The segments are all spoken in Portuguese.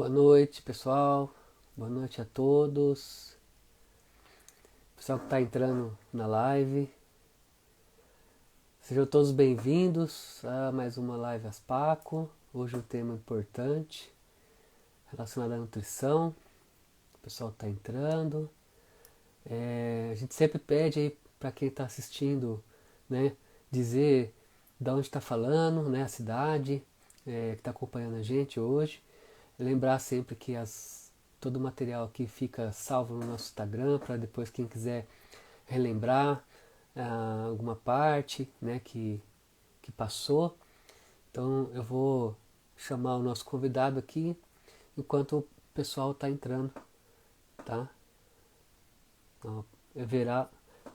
Boa noite, pessoal. Boa noite a todos. Pessoal que está entrando na live. Sejam todos bem-vindos a mais uma live Aspaco. Hoje um tema importante relacionado à nutrição. O pessoal está entrando. A gente sempre pede aí para quem está assistindo, né, dizer de onde está falando, né, a cidade que está acompanhando a gente hoje. Lembrar sempre que todo o material aqui fica salvo no nosso Instagram para depois quem quiser relembrar alguma parte, né, que passou. Então eu vou chamar o nosso convidado aqui enquanto o pessoal está entrando, tá? Então,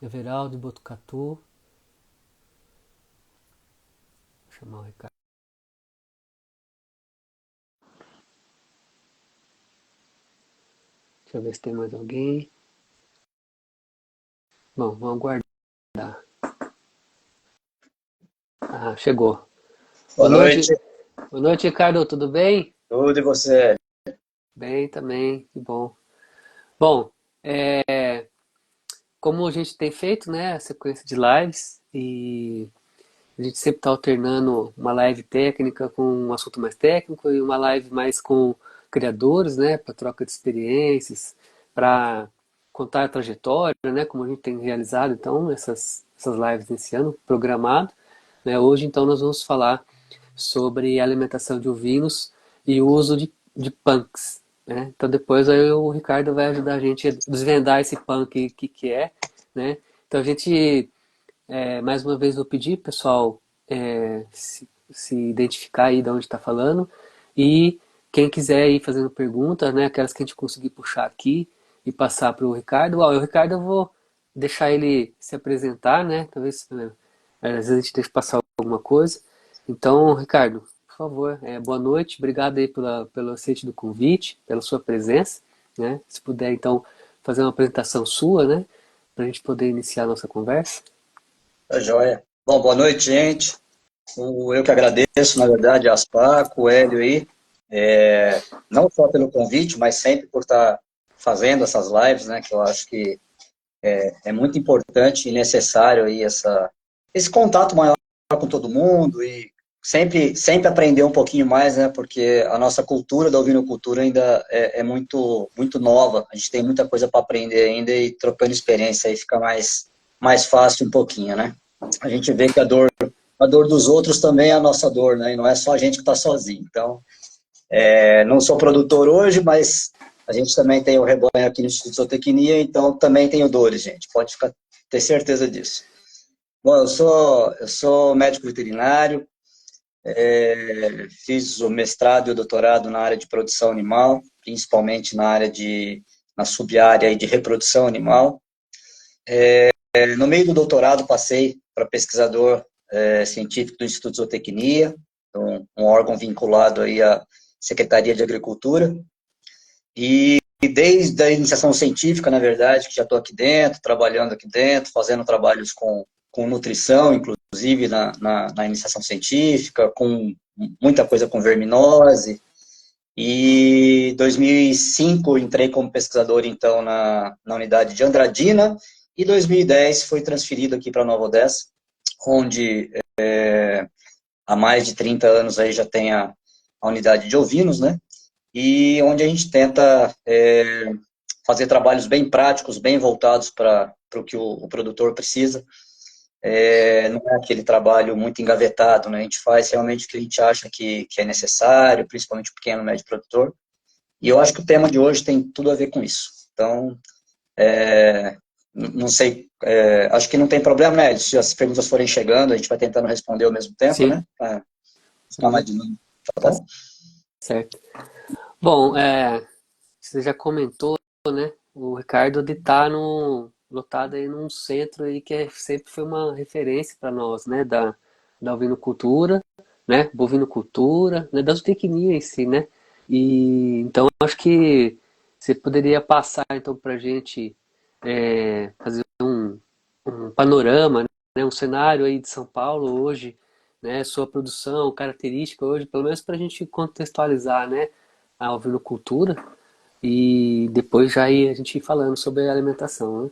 Everaldo Botucatu. Vou chamar o Ricardo. Deixa eu ver se tem mais alguém. Bom, vamos aguardar. Ah, chegou. Boa Boa noite. noite, Boa noite, Ricardo. Tudo bem? tudo e você? Bem também, que bom. Bom, como a gente tem feito, né, a sequência de lives, e a gente sempre está alternando uma live técnica com um assunto mais técnico e uma live mais com criadores, né, para troca de experiências, para contar a trajetória, né, como a gente tem realizado, então, essas lives nesse ano, programado, né, hoje, então, nós vamos falar sobre alimentação de ovinos e o uso de punks, né? Então depois aí o Ricardo vai ajudar a gente a desvendar esse punk, o que é, né? Então a gente, mais uma vez, vou pedir, pessoal, se identificar aí de onde está falando e quem quiser ir fazendo perguntas, né? Aquelas que a gente conseguir puxar aqui e passar para o Ricardo. O Ricardo eu vou deixar ele se apresentar, né? Talvez, às vezes a gente deixe passar alguma coisa. Então, Ricardo, por favor, boa noite, obrigado aí pelo aceite do convite, pela sua presença, né? Se puder, então, fazer uma apresentação sua, né? Para a gente poder iniciar a nossa conversa. Tá joia. Bom, boa noite, gente. Eu que agradeço, na verdade, a Aspaco, o Hélio aí, não só pelo convite, mas sempre por estar fazendo essas lives, né, que eu acho que é muito importante e necessário aí esse contato maior com todo mundo e sempre aprender um pouquinho mais, né, porque a nossa cultura da ovinocultura ainda é muito, muito nova, a gente tem muita coisa para aprender ainda e trocando experiência aí fica mais fácil um pouquinho, né. A gente vê que a dor dos outros também é a nossa dor, né, e não é só a gente que está sozinho. Então, não sou produtor hoje, mas a gente também tem o rebanho aqui no Instituto de Zootecnia, então também tenho dores, gente. Ter certeza disso. Bom, eu sou médico veterinário, fiz o mestrado e o doutorado na área de produção animal, principalmente na sub-área de reprodução animal. No meio do doutorado passei para pesquisador científico do Instituto de Zootecnia, um órgão vinculado aí à Secretaria de Agricultura. E desde a iniciação científica, na verdade, que já estou aqui dentro, trabalhando aqui dentro, fazendo trabalhos com nutrição, inclusive na iniciação científica, com muita coisa com verminose. E em 2005 entrei como pesquisador, então, na unidade de Andradina, e em 2010 fui transferido aqui para Nova Odessa, onde há mais de 30 anos aí já tem a unidade de ovinos, né? E onde a gente tenta fazer trabalhos bem práticos, bem voltados para o que o produtor precisa. Não é aquele trabalho muito engavetado, né? A gente faz realmente o que a gente acha que é necessário, principalmente o pequeno e médio produtor. E eu acho que o tema de hoje tem tudo a ver com isso. Então, não sei, acho que não tem problema, né? Se as perguntas forem chegando, a gente vai tentando responder ao mesmo tempo, Sim, né? Para ficar mais uhum, dinâmico, tá tá bom? certo. Bom, você já comentou, né? O Ricardo de estar no lotado aí num centro aí que sempre foi uma referência para nós, né? Da ovinocultura, né? Bovinocultura, né? Da zootecnia em si, né? E então acho que você poderia passar então para a gente fazer um panorama, né? Um cenário aí de São Paulo hoje, né? Sua produção, característica hoje, pelo menos para a gente contextualizar, né? a ovinocultura e depois já ir a gente ir falando sobre a alimentação, né?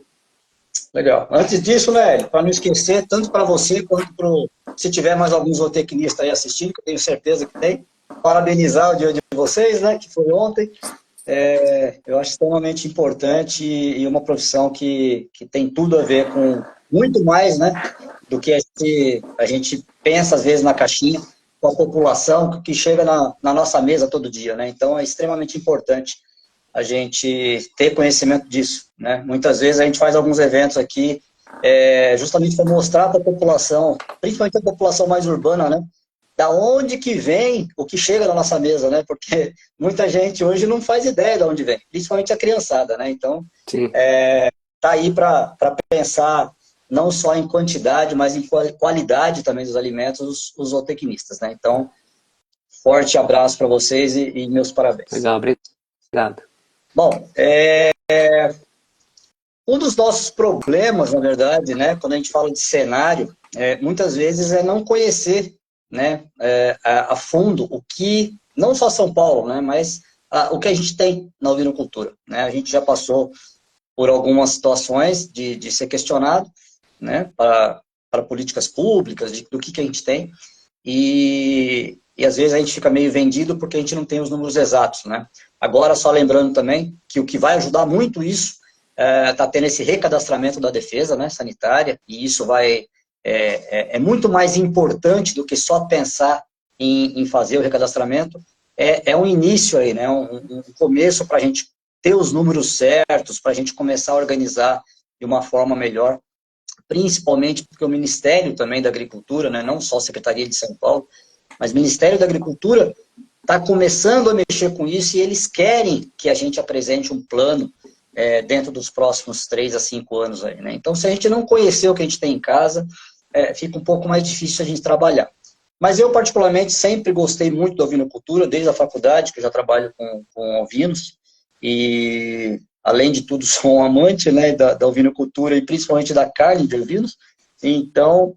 Legal. Antes disso, né, para não esquecer, tanto para você quanto para se tiver mais algum zootecnista aí assistindo, que eu tenho certeza que tem, parabenizar o dia de vocês, né, que foi ontem. Eu acho extremamente importante e uma profissão que tem tudo a ver com muito mais, né, do que a gente pensa às vezes na caixinha, com a população que chega na nossa mesa todo dia, né? Então é extremamente importante a gente ter conhecimento disso, né? Muitas vezes a gente faz alguns eventos aqui justamente para mostrar para a população, principalmente a população mais urbana, né? Da onde que vem o que chega na nossa mesa, né? Porque muita gente hoje não faz ideia de onde vem, principalmente a criançada, né? Então, Sim. tá aí para pensar não só em quantidade, mas em qualidade também dos alimentos, os zootecnistas, né? Então, forte abraço para vocês e meus parabéns. Legal, obrigado. Bom, um dos nossos problemas, na verdade, né, quando a gente fala de cenário, muitas vezes é não conhecer, né, a fundo o que, não só São Paulo, né, mas o que a gente tem na ovinocultura, né? A gente já passou por algumas situações de ser questionado, né, para políticas públicas, do que a gente tem, e às vezes a gente fica meio vendido porque a gente não tem os números exatos, né? Agora, só lembrando também que o que vai ajudar muito isso está tendo esse recadastramento da defesa, né, sanitária, e isso é muito mais importante do que só pensar em fazer o recadastramento. É um início aí, né, um começo para a gente ter os números certos, para a gente começar a organizar de uma forma melhor, principalmente porque o Ministério também da Agricultura, né, não só a Secretaria de São Paulo, mas o Ministério da Agricultura está começando a mexer com isso e eles querem que a gente apresente um plano dentro dos próximos 3 a 5 anos aí, né? Então, se a gente não conhecer o que a gente tem em casa, fica um pouco mais difícil a gente trabalhar. Mas eu, particularmente, sempre gostei muito da ovinocultura, desde a faculdade, que eu já trabalho com ovinos, e, além de tudo, sou um amante, né, da ovinocultura e principalmente da carne de ovinos. Então,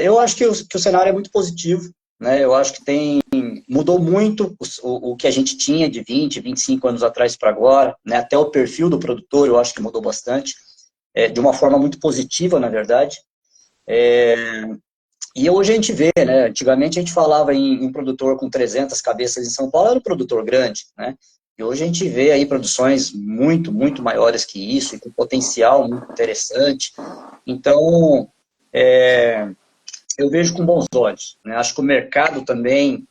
eu acho que o cenário é muito positivo, né? Eu acho que mudou muito o que a gente tinha de 20, 25 anos atrás para agora, né? Até o perfil do produtor eu acho que mudou bastante, de uma forma muito positiva, na verdade. E hoje a gente vê, né? Antigamente a gente falava em um produtor com 300 cabeças em São Paulo, era um produtor grande, né? E hoje a gente vê aí produções muito, muito maiores que isso, e com potencial muito interessante. Então, eu vejo com bons olhos, né? Acho que o mercado também,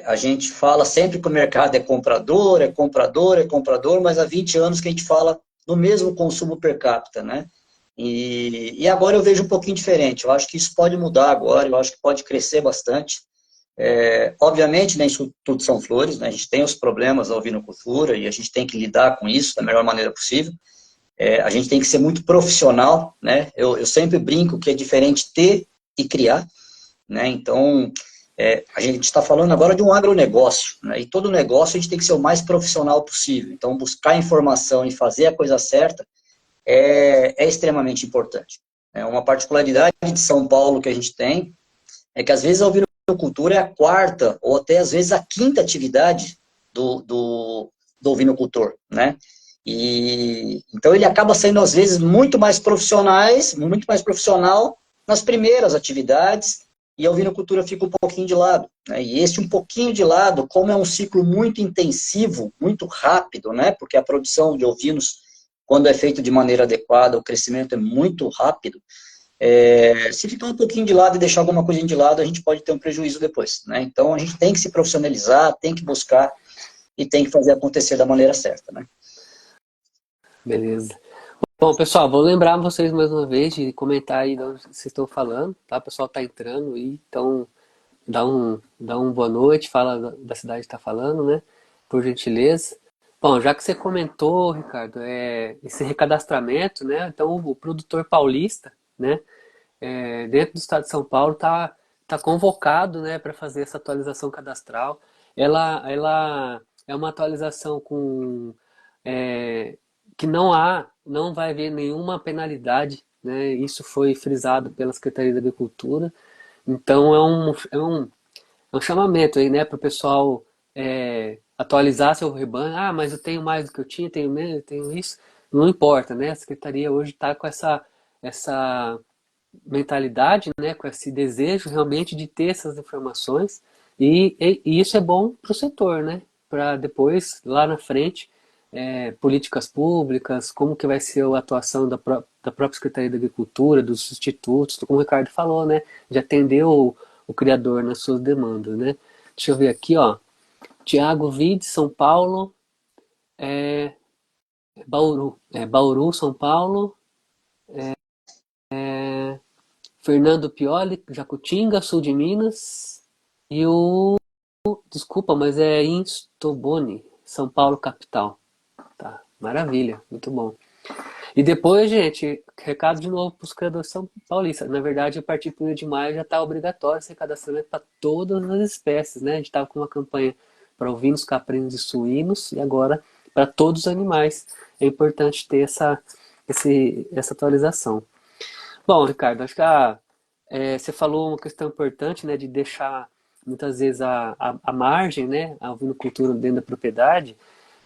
a gente fala sempre que o mercado é comprador, é comprador, é comprador, mas há 20 anos que a gente fala do mesmo consumo per capita, né? E agora eu vejo um pouquinho diferente, eu acho que isso pode mudar agora, eu acho que pode crescer bastante. Obviamente, nem isso tudo são flores, né? A gente tem os problemas da ovinocultura e a gente tem que lidar com isso da melhor maneira possível. A gente tem que ser muito profissional, né? Eu sempre brinco que é diferente ter e criar, né? Então, a gente está falando agora de um agronegócio, né? E todo negócio a gente tem que ser o mais profissional possível. Então, buscar informação e fazer a coisa certa é extremamente importante. Uma particularidade de São Paulo que a gente tem é que às vezes a ovinocultura é a quarta ou até às vezes a quinta atividade do ovinocultor, né? E então ele acaba sendo às vezes muito mais profissional nas primeiras atividades e a ovinocultura fica um pouquinho de lado, né? E esse um pouquinho de lado, como é um ciclo muito intensivo, muito rápido, né? Porque a produção de ovinos, quando é feito de maneira adequada, o crescimento é muito rápido. Se ficar um pouquinho de lado e deixar alguma coisinha de lado, a gente pode ter um prejuízo depois, né? Então a gente tem que se profissionalizar, tem que buscar e tem que fazer acontecer da maneira certa, né? Beleza. Bom, pessoal, vou lembrar vocês mais uma vez de comentar aí de onde vocês estão falando, tá? O pessoal tá entrando aí, então dá um boa noite, fala da cidade que tá falando, né? Por gentileza. Bom, já que você comentou, Ricardo, esse recadastramento, né? Então o produtor paulista, né? Dentro do estado de São Paulo tá convocado, né, para fazer essa atualização cadastral. Ela é uma atualização é, que não vai haver nenhuma penalidade, né? Isso foi frisado pela Secretaria da Agricultura. Então é um chamamento aí, né, para o pessoal atualizar seu rebanho. Ah, mas eu tenho mais do que eu tinha, tenho menos, eu tenho isso. Não importa, né? A secretaria hoje está com essa mentalidade, né? Com esse desejo realmente de ter essas informações. E isso é bom para o setor, né? Para depois, lá na frente, políticas públicas, como que vai ser a atuação da própria Secretaria da Agricultura, dos institutos, como o Ricardo falou, né? De atender o criador nas suas demandas, né? Deixa eu ver aqui, ó. Tiago Vide, São Paulo, Bauru, São Paulo, Fernando Pioli, Jacutinga, sul de Minas, e desculpa, mas é Instobone, São Paulo, capital. Tá, maravilha, muito bom. E depois, gente, recado de novo para os criadores são paulistas. Na verdade, a partir de 1º de maio já está obrigatório esse cadastramento para todas as espécies, né? A gente estava com uma campanha para ovinos, caprinos e suínos, e agora para todos os animais. É importante ter essa atualização. Bom, Ricardo, acho que você falou uma questão importante, né, de deixar muitas vezes a margem, né, a ovinocultura dentro da propriedade,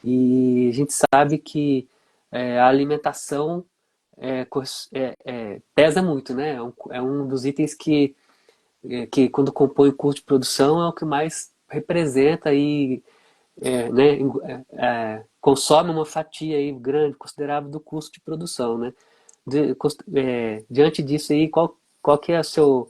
e a gente sabe que a alimentação pesa muito, né? É um dos itens que quando compõe o custo de produção é o que mais representa e né, consome uma fatia aí grande, considerável do custo de produção, né? Diante disso aí, qual que é o seu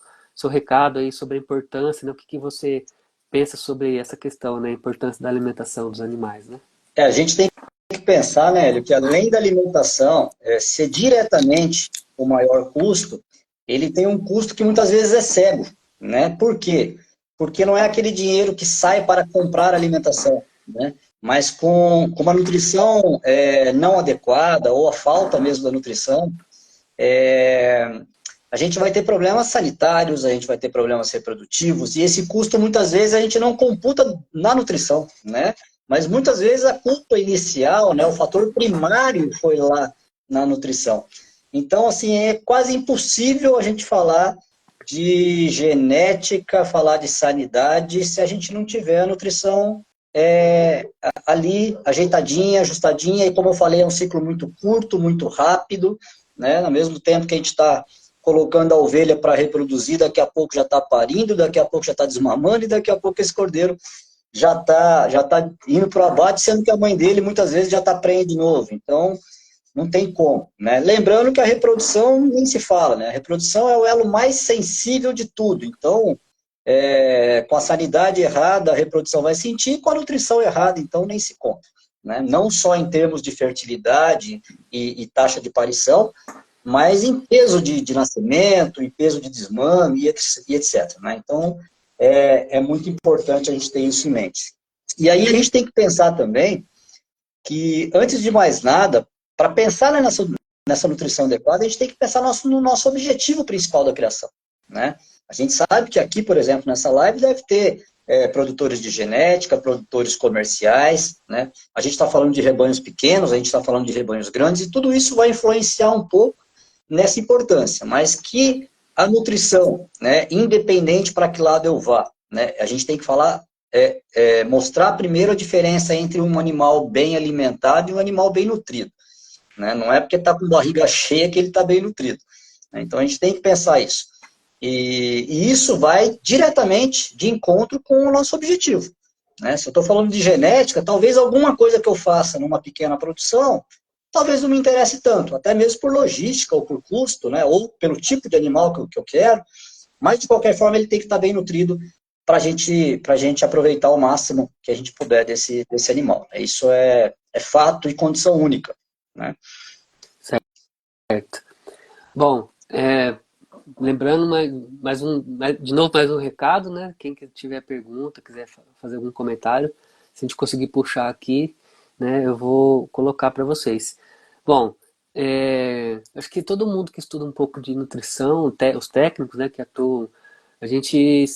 recado aí sobre a importância, né? O que você pensa sobre essa questão, né? A importância da alimentação dos animais, né? A gente tem que pensar, né, Hélio, que além da alimentação ser diretamente o maior custo, ele tem um custo que muitas vezes é cego, né? Por quê? Porque não é aquele dinheiro que sai para comprar alimentação, né? Mas com uma nutrição não adequada ou a falta mesmo da nutrição, é, a gente vai ter problemas sanitários, a gente vai ter problemas reprodutivos, e esse custo muitas vezes a gente não computa na nutrição, né? Mas muitas vezes a culpa inicial, né, o fator primário foi lá na nutrição. Então, assim, é quase impossível a gente falar de genética, falar de sanidade, se a gente não tiver a nutrição ali ajeitadinha, ajustadinha, e como eu falei, é um ciclo muito curto, muito rápido, né? Ao mesmo tempo que a gente está colocando a ovelha para reproduzir, daqui a pouco já está parindo, daqui a pouco já está desmamando, e daqui a pouco esse cordeiro já tá indo para o abate, sendo que a mãe dele muitas vezes já está prenha de novo. Então, não tem como, né? Lembrando que a reprodução nem se fala, né? A reprodução é o elo mais sensível de tudo. Então, com a sanidade errada, a reprodução vai sentir, com a nutrição errada, então nem se conta. Né? Não só em termos de fertilidade e taxa de parição, mas em peso de nascimento, em peso de desmame e etc. Né? Então, é muito importante a gente ter isso em mente. E aí a gente tem que pensar também que, antes de mais nada, para pensar nessa nutrição adequada, a gente tem que pensar no nosso objetivo principal da criação. Né? A gente sabe que aqui, por exemplo, nessa live deve ter produtores de genética, produtores comerciais, né? A gente está falando de rebanhos pequenos, a gente está falando de rebanhos grandes, e tudo isso vai influenciar um pouco nessa importância, mas que a nutrição, né, independente para que lado eu vá, né, a gente tem que falar, mostrar primeiro a diferença entre um animal bem alimentado e um animal bem nutrido. Né? Não é porque está com barriga cheia que ele está bem nutrido. Né? Então a gente tem que pensar isso. E isso vai diretamente de encontro com o nosso objetivo. Né? Se eu estou falando de genética, talvez alguma coisa que eu faça numa pequena produção, talvez não me interesse tanto, até mesmo por logística ou por custo, né? Ou pelo tipo de animal que eu quero, mas de qualquer forma ele tem que estar bem nutrido para a gente aproveitar o máximo que a gente puder desse animal. Isso é fato e condição única. Né? Certo. Bom, lembrando de novo mais um recado, né? Quem tiver pergunta, quiser fazer algum comentário, se a gente conseguir puxar aqui, né, eu vou colocar para vocês. Bom, acho que todo mundo que estuda um pouco de nutrição, os técnicos, né, que atuam, a gente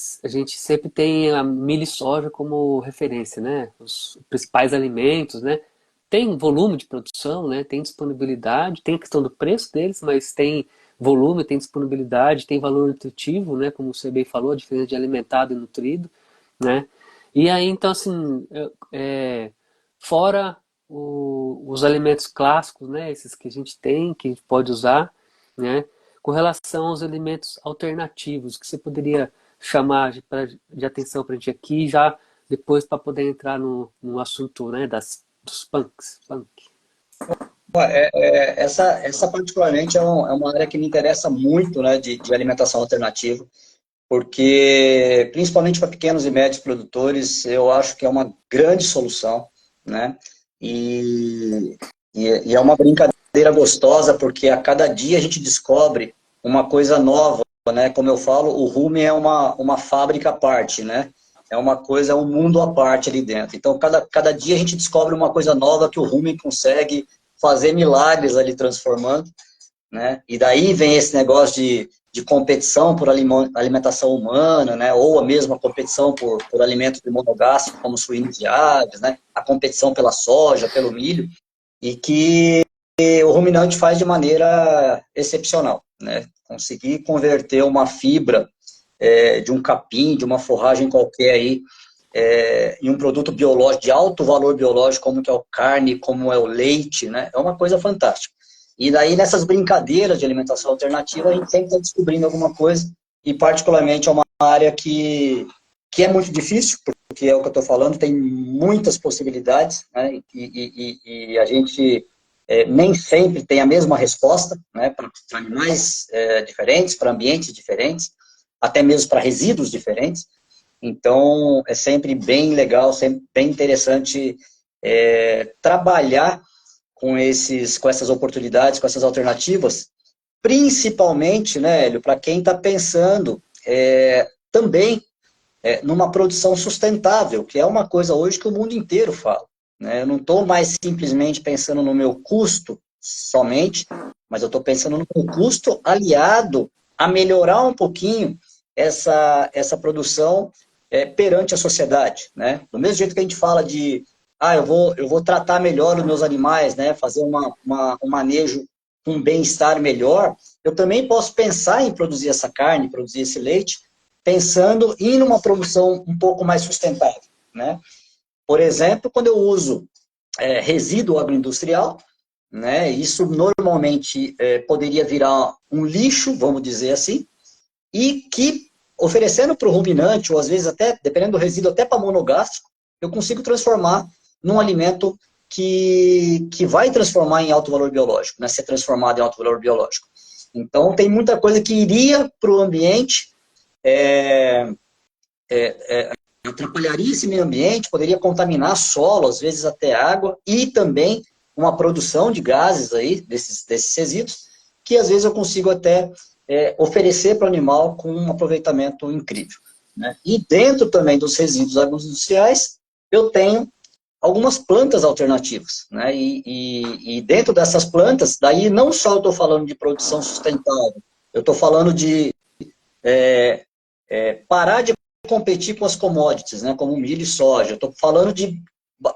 sempre tem a milho e soja como referência, né? Os principais alimentos, né? Tem volume de produção, né? Tem disponibilidade, tem a questão do preço deles, mas tem volume, tem disponibilidade, tem valor nutritivo, né? Como você bem falou, a diferença de alimentado e nutrido, né? E aí, então, assim, fora os alimentos clássicos, né, esses que a gente tem, que a gente pode usar, né, com relação aos alimentos alternativos, que você poderia chamar de atenção para a gente aqui, já depois para poder entrar no assunto, né, dos punks, punk. Essa particularmente é uma área que me interessa muito, né, de alimentação alternativa, porque principalmente para pequenos e médios produtores, eu acho que é uma grande solução, né? E, e é uma brincadeira gostosa, porque a cada dia a gente descobre uma coisa nova, né? Como eu falo, o Rumen é uma fábrica à parte, né? É uma coisa, é um mundo à parte ali dentro. Então, cada dia a gente descobre uma coisa nova que o Rumen consegue fazer milagres ali transformando, né? E daí vem esse negócio de competição por alimentação humana, né? Ou a mesma competição por alimentos de monogástrico, como suínos e aves, né? A competição pela soja, pelo milho, e que o ruminante faz de maneira excepcional, né? Conseguir converter uma fibra de um capim, de uma forragem qualquer aí, em um produto biológico, de alto valor biológico, como que é o carne, como é o leite, né? É uma coisa fantástica. E daí, nessas brincadeiras de alimentação alternativa, a gente sempre está descobrindo alguma coisa, e particularmente é uma área que é muito difícil, porque é o que eu estou falando, tem muitas possibilidades, né? E a gente nem sempre tem a mesma resposta, né? Para animais diferentes, para ambientes diferentes, até mesmo para resíduos diferentes. Então, é sempre bem legal, sempre bem interessante trabalhar com essas oportunidades, com essas alternativas, principalmente, né, Hélio, para quem está pensando também numa produção sustentável, que é uma coisa hoje que o mundo inteiro fala. Né? Eu não estou mais simplesmente pensando no meu custo somente, mas eu estou pensando no meu custo aliado a melhorar um pouquinho essa produção perante a sociedade. Né? Do mesmo jeito que a gente fala de eu vou tratar melhor os meus animais, né? Fazer um manejo com um bem-estar melhor, eu também posso pensar em produzir essa carne, produzir esse leite, pensando em uma produção um pouco mais sustentável. Né? Por exemplo, quando eu uso resíduo agroindustrial, né, isso normalmente poderia virar um lixo, vamos dizer assim, e que, oferecendo para o ruminante, ou às vezes até, dependendo do resíduo, até para monogástrico, eu consigo transformar num alimento que vai transformar em alto valor biológico, né, ser transformado em alto valor biológico. Então, tem muita coisa que iria para o ambiente, atrapalharia esse meio ambiente, poderia contaminar solo, às vezes até água, e também uma produção de gases aí, desses resíduos, que às vezes eu consigo até oferecer para o animal com um aproveitamento incrível. Né? E dentro também dos resíduos agroindustriais, eu tenho algumas plantas alternativas. Né? E dentro dessas plantas, daí não só eu estou falando de produção sustentável, eu estou falando de parar de competir com as commodities, né, como milho e soja. Estou falando de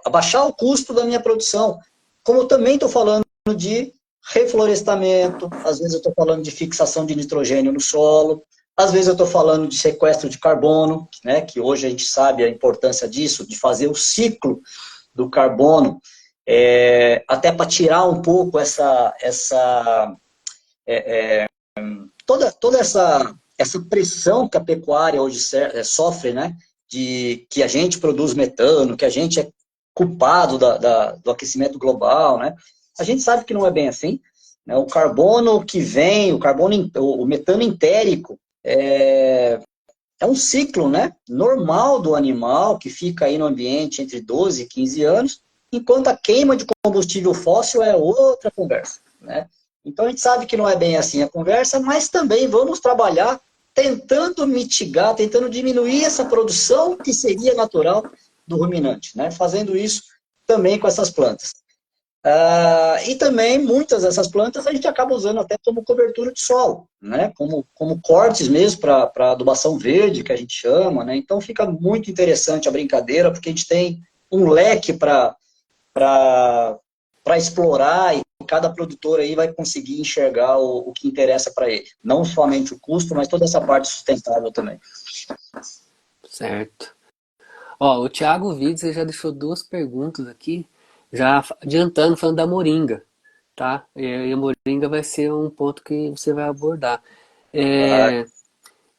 abaixar o custo da minha produção. Como eu também estou falando de reflorestamento, às vezes eu estou falando de fixação de nitrogênio no solo, às vezes eu estou falando de sequestro de carbono, né, que hoje a gente sabe a importância disso, de fazer o ciclo do carbono, até para tirar um pouco toda essa pressão que a pecuária hoje sofre, né, de que a gente produz metano, que a gente é culpado do aquecimento global, né, a gente sabe que não é bem assim, né, o carbono que vem, o metano entérico, é um ciclo, né, normal do animal, que fica aí no ambiente entre 12 e 15 anos, enquanto a queima de combustível fóssil é outra conversa, né. Então a gente sabe que não é bem assim a conversa, mas também vamos trabalhar tentando mitigar, tentando diminuir essa produção que seria natural do ruminante, né, fazendo isso também com essas plantas. E também muitas dessas plantas a gente acaba usando até como cobertura de solo, né? Como cortes mesmo para adubação verde, que a gente chama, né? Então fica muito interessante a brincadeira, porque a gente tem um leque para explorar e cada produtor aí vai conseguir enxergar o que interessa para ele. Não somente o custo, mas toda essa parte sustentável também. Certo. Ó, o Thiago Vides ele já deixou duas perguntas aqui, já adiantando, falando da moringa, tá? E a moringa vai ser um ponto que você vai abordar. Ah, É,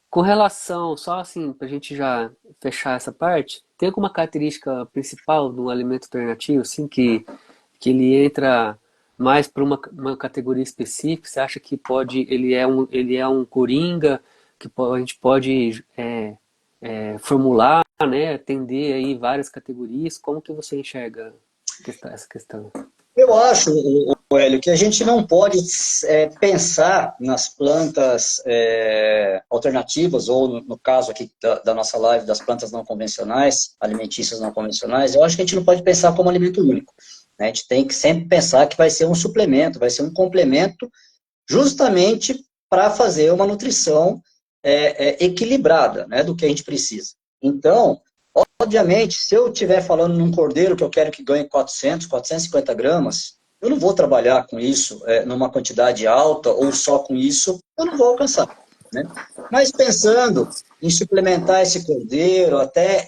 com relação, só assim, para a gente já fechar essa parte, tem alguma característica principal de um alimento alternativo, assim, que ele entra mais para uma categoria específica? Você acha que pode, ele é um coringa, que a gente pode formular, né, atender aí várias categorias? Como que você enxerga essa questão? eu acho, Hélio, que a gente não pode pensar nas plantas alternativas, ou no caso aqui da nossa live, das plantas não convencionais, alimentícias não convencionais, eu acho que a gente não pode pensar como alimento único, né? A gente tem que sempre pensar que vai ser um suplemento, vai ser um complemento, justamente para fazer uma nutrição equilibrada, né, do que a gente precisa. Então, obviamente, se eu estiver falando num cordeiro que eu quero que ganhe 450 gramas, eu não vou trabalhar com isso numa quantidade alta ou só com isso, eu não vou alcançar, né? Mas pensando em suplementar esse cordeiro, até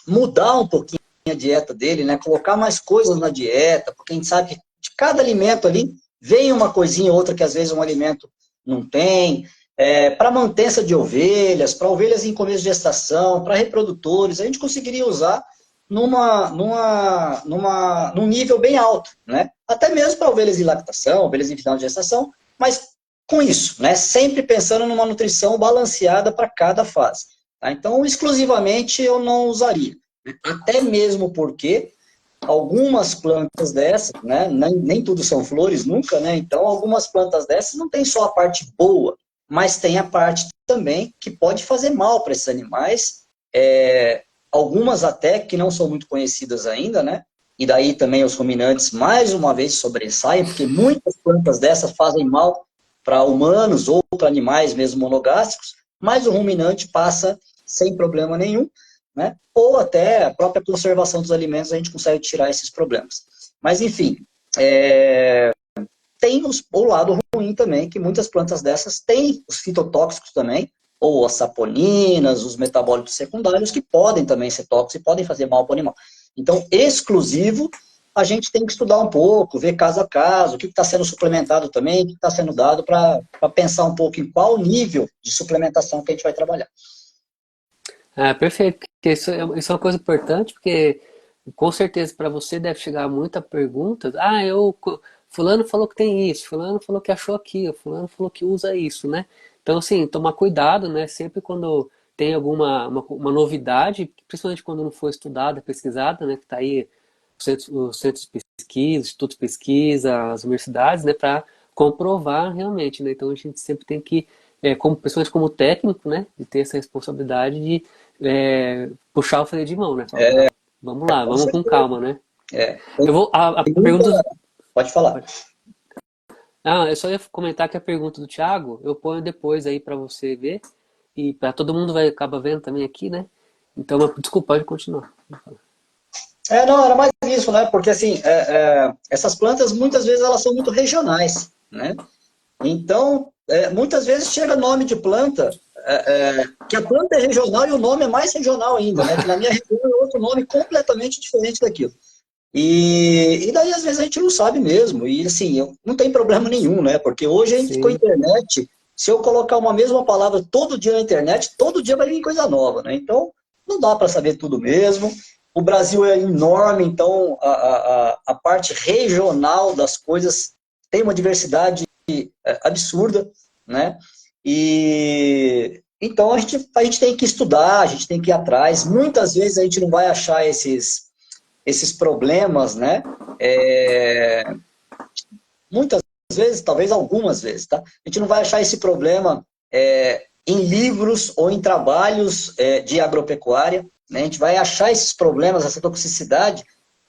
mudar um pouquinho a dieta dele, né? Colocar mais coisas na dieta, porque a gente sabe que de cada alimento ali vem uma coisinha ou outra que às vezes um alimento não tem, para mantença de ovelhas, para ovelhas em começo de gestação, para reprodutores, a gente conseguiria usar num nível bem alto, né? Até mesmo para ovelhas em lactação, ovelhas em final de gestação, mas com isso, né? Sempre pensando numa nutrição balanceada para cada fase. Tá? Então, exclusivamente eu não usaria. Até mesmo porque algumas plantas dessas, né, nem tudo são flores nunca, né, então algumas plantas dessas não tem só a parte boa, mas tem a parte também que pode fazer mal para esses animais, algumas até que não são muito conhecidas ainda, né, e daí também os ruminantes mais uma vez sobressaem, porque muitas plantas dessas fazem mal para humanos ou para animais mesmo monogástricos, mas o ruminante passa sem problema nenhum, né? Ou até a própria conservação dos alimentos a gente consegue tirar esses problemas. Mas, enfim, tem o lado ruim também, que muitas plantas dessas têm os fitotóxicos também, ou as saponinas, os metabólitos secundários, que podem também ser tóxicos e podem fazer mal para o animal. Então, exclusivo, a gente tem que estudar um pouco, ver caso a caso, o que está sendo suplementado também, o que está sendo dado, para pensar um pouco em qual nível de suplementação que a gente vai trabalhar. Ah, perfeito, porque isso é uma coisa importante, porque com certeza para você deve chegar muita pergunta. Ah, fulano falou que tem isso, fulano falou que achou aquilo, fulano falou que usa isso, né? Então, assim, tomar cuidado, né? Sempre quando tem uma novidade, principalmente quando não foi estudada, pesquisada, né? Que está aí os centros de pesquisa, institutos de pesquisa, as universidades, né? Para comprovar realmente, né? Então a gente sempre tem que, principalmente como técnico, né? De ter essa responsabilidade de puxar o freio de mão, né? Falar, É, não, vamos lá, com vamos com certeza. calma, né? É, Eu vou. A tem pergunta. muita... Pode falar. Ah, eu só ia comentar que a pergunta do Thiago eu ponho depois aí para você ver. E para todo mundo vai acaba vendo também aqui, né? Então, desculpa, pode continuar. Não, era mais isso, né? Porque, assim, essas plantas, muitas vezes, elas são muito regionais, né? Então, muitas vezes chega nome de planta, que a planta é regional e o nome é mais regional ainda, né? Que na minha região é outro nome completamente diferente daquilo. E daí, às vezes, a gente não sabe mesmo. E, assim, não tem problema nenhum, né? Porque hoje a gente, com a Sim, internet, se eu colocar uma mesma palavra todo dia na internet, todo dia vai vir coisa nova, né? Então, não dá para saber tudo mesmo. O Brasil é enorme, então a parte regional das coisas tem uma diversidade absurda, né? E então a gente tem que estudar, a gente tem que ir atrás. Muitas vezes a gente não vai achar esses problemas, né? Muitas vezes, talvez algumas vezes, tá? A gente não vai achar esse problema em livros ou em trabalhos de agropecuária, né? A gente vai achar esses problemas, essa toxicidade,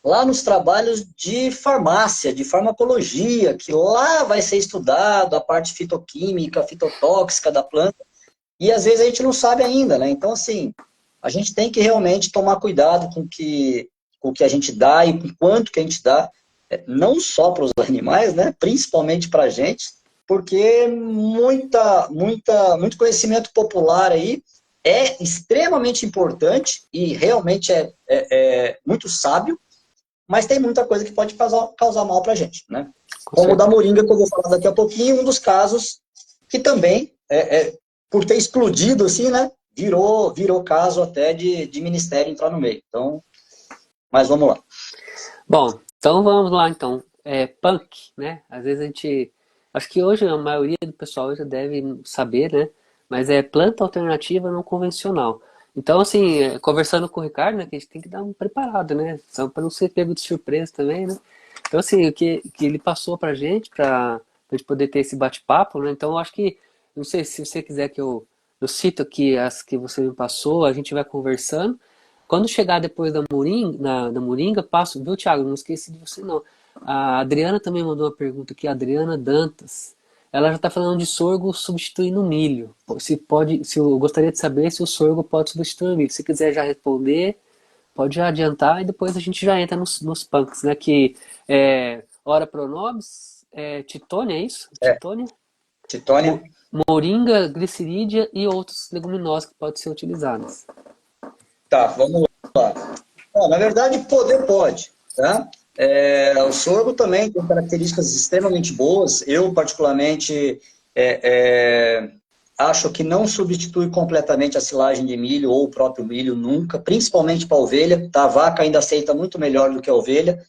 lá nos trabalhos de farmácia, de farmacologia, que lá vai ser estudado a parte fitoquímica, fitotóxica da planta, e às vezes a gente não sabe ainda, né? Então, assim, a gente tem que realmente tomar cuidado com o que a gente dá e com quanto que a gente dá, não só para os animais, né? Principalmente para a gente, porque muito conhecimento popular aí é extremamente importante e realmente é muito sábio, mas tem muita coisa que pode causar mal para a gente, né? Com Como o da certeza. moringa, que eu vou falar daqui a pouquinho, um dos casos que também, por ter explodido assim, né, virou caso até de ministério entrar no meio. Então, mas vamos lá. Bom, então vamos lá então. É punk, né? Às vezes a gente. Acho que hoje a maioria do pessoal já deve saber, né? Mas é planta alternativa não convencional. Então, assim, conversando com o Ricardo, né, que a gente tem que dar um preparado, né? Só para não ser pego de surpresa também, né? Então, assim, o que ele passou pra gente, pra gente poder ter esse bate-papo, né? Então, eu acho que, não sei se você quiser que eu cito aqui as que você me passou, a gente vai conversando. Quando chegar depois da Moringa, passo, viu, Thiago? Não esqueci de você, não. A Adriana também mandou uma pergunta aqui, a Adriana Dantas. Ela já está falando de sorgo substituindo o milho. Se pode, se eu gostaria de saber se o sorgo pode substituir o milho. Se quiser já responder, pode já adiantar e depois a gente já entra nos punks, né? Que é Ora Pronobis, Titônia, é isso? É, Titônia? Titônia. Mo- Moringa, glicerídea e outros leguminosas que podem ser utilizadas. Tá, vamos lá. Na verdade, poder pode, tá? O sorgo também tem características extremamente boas. Eu, particularmente, é, é, acho que não substitui completamente a silagem de milho ou o próprio milho nunca, principalmente para a ovelha. Tá? A vaca ainda aceita muito melhor do que a ovelha,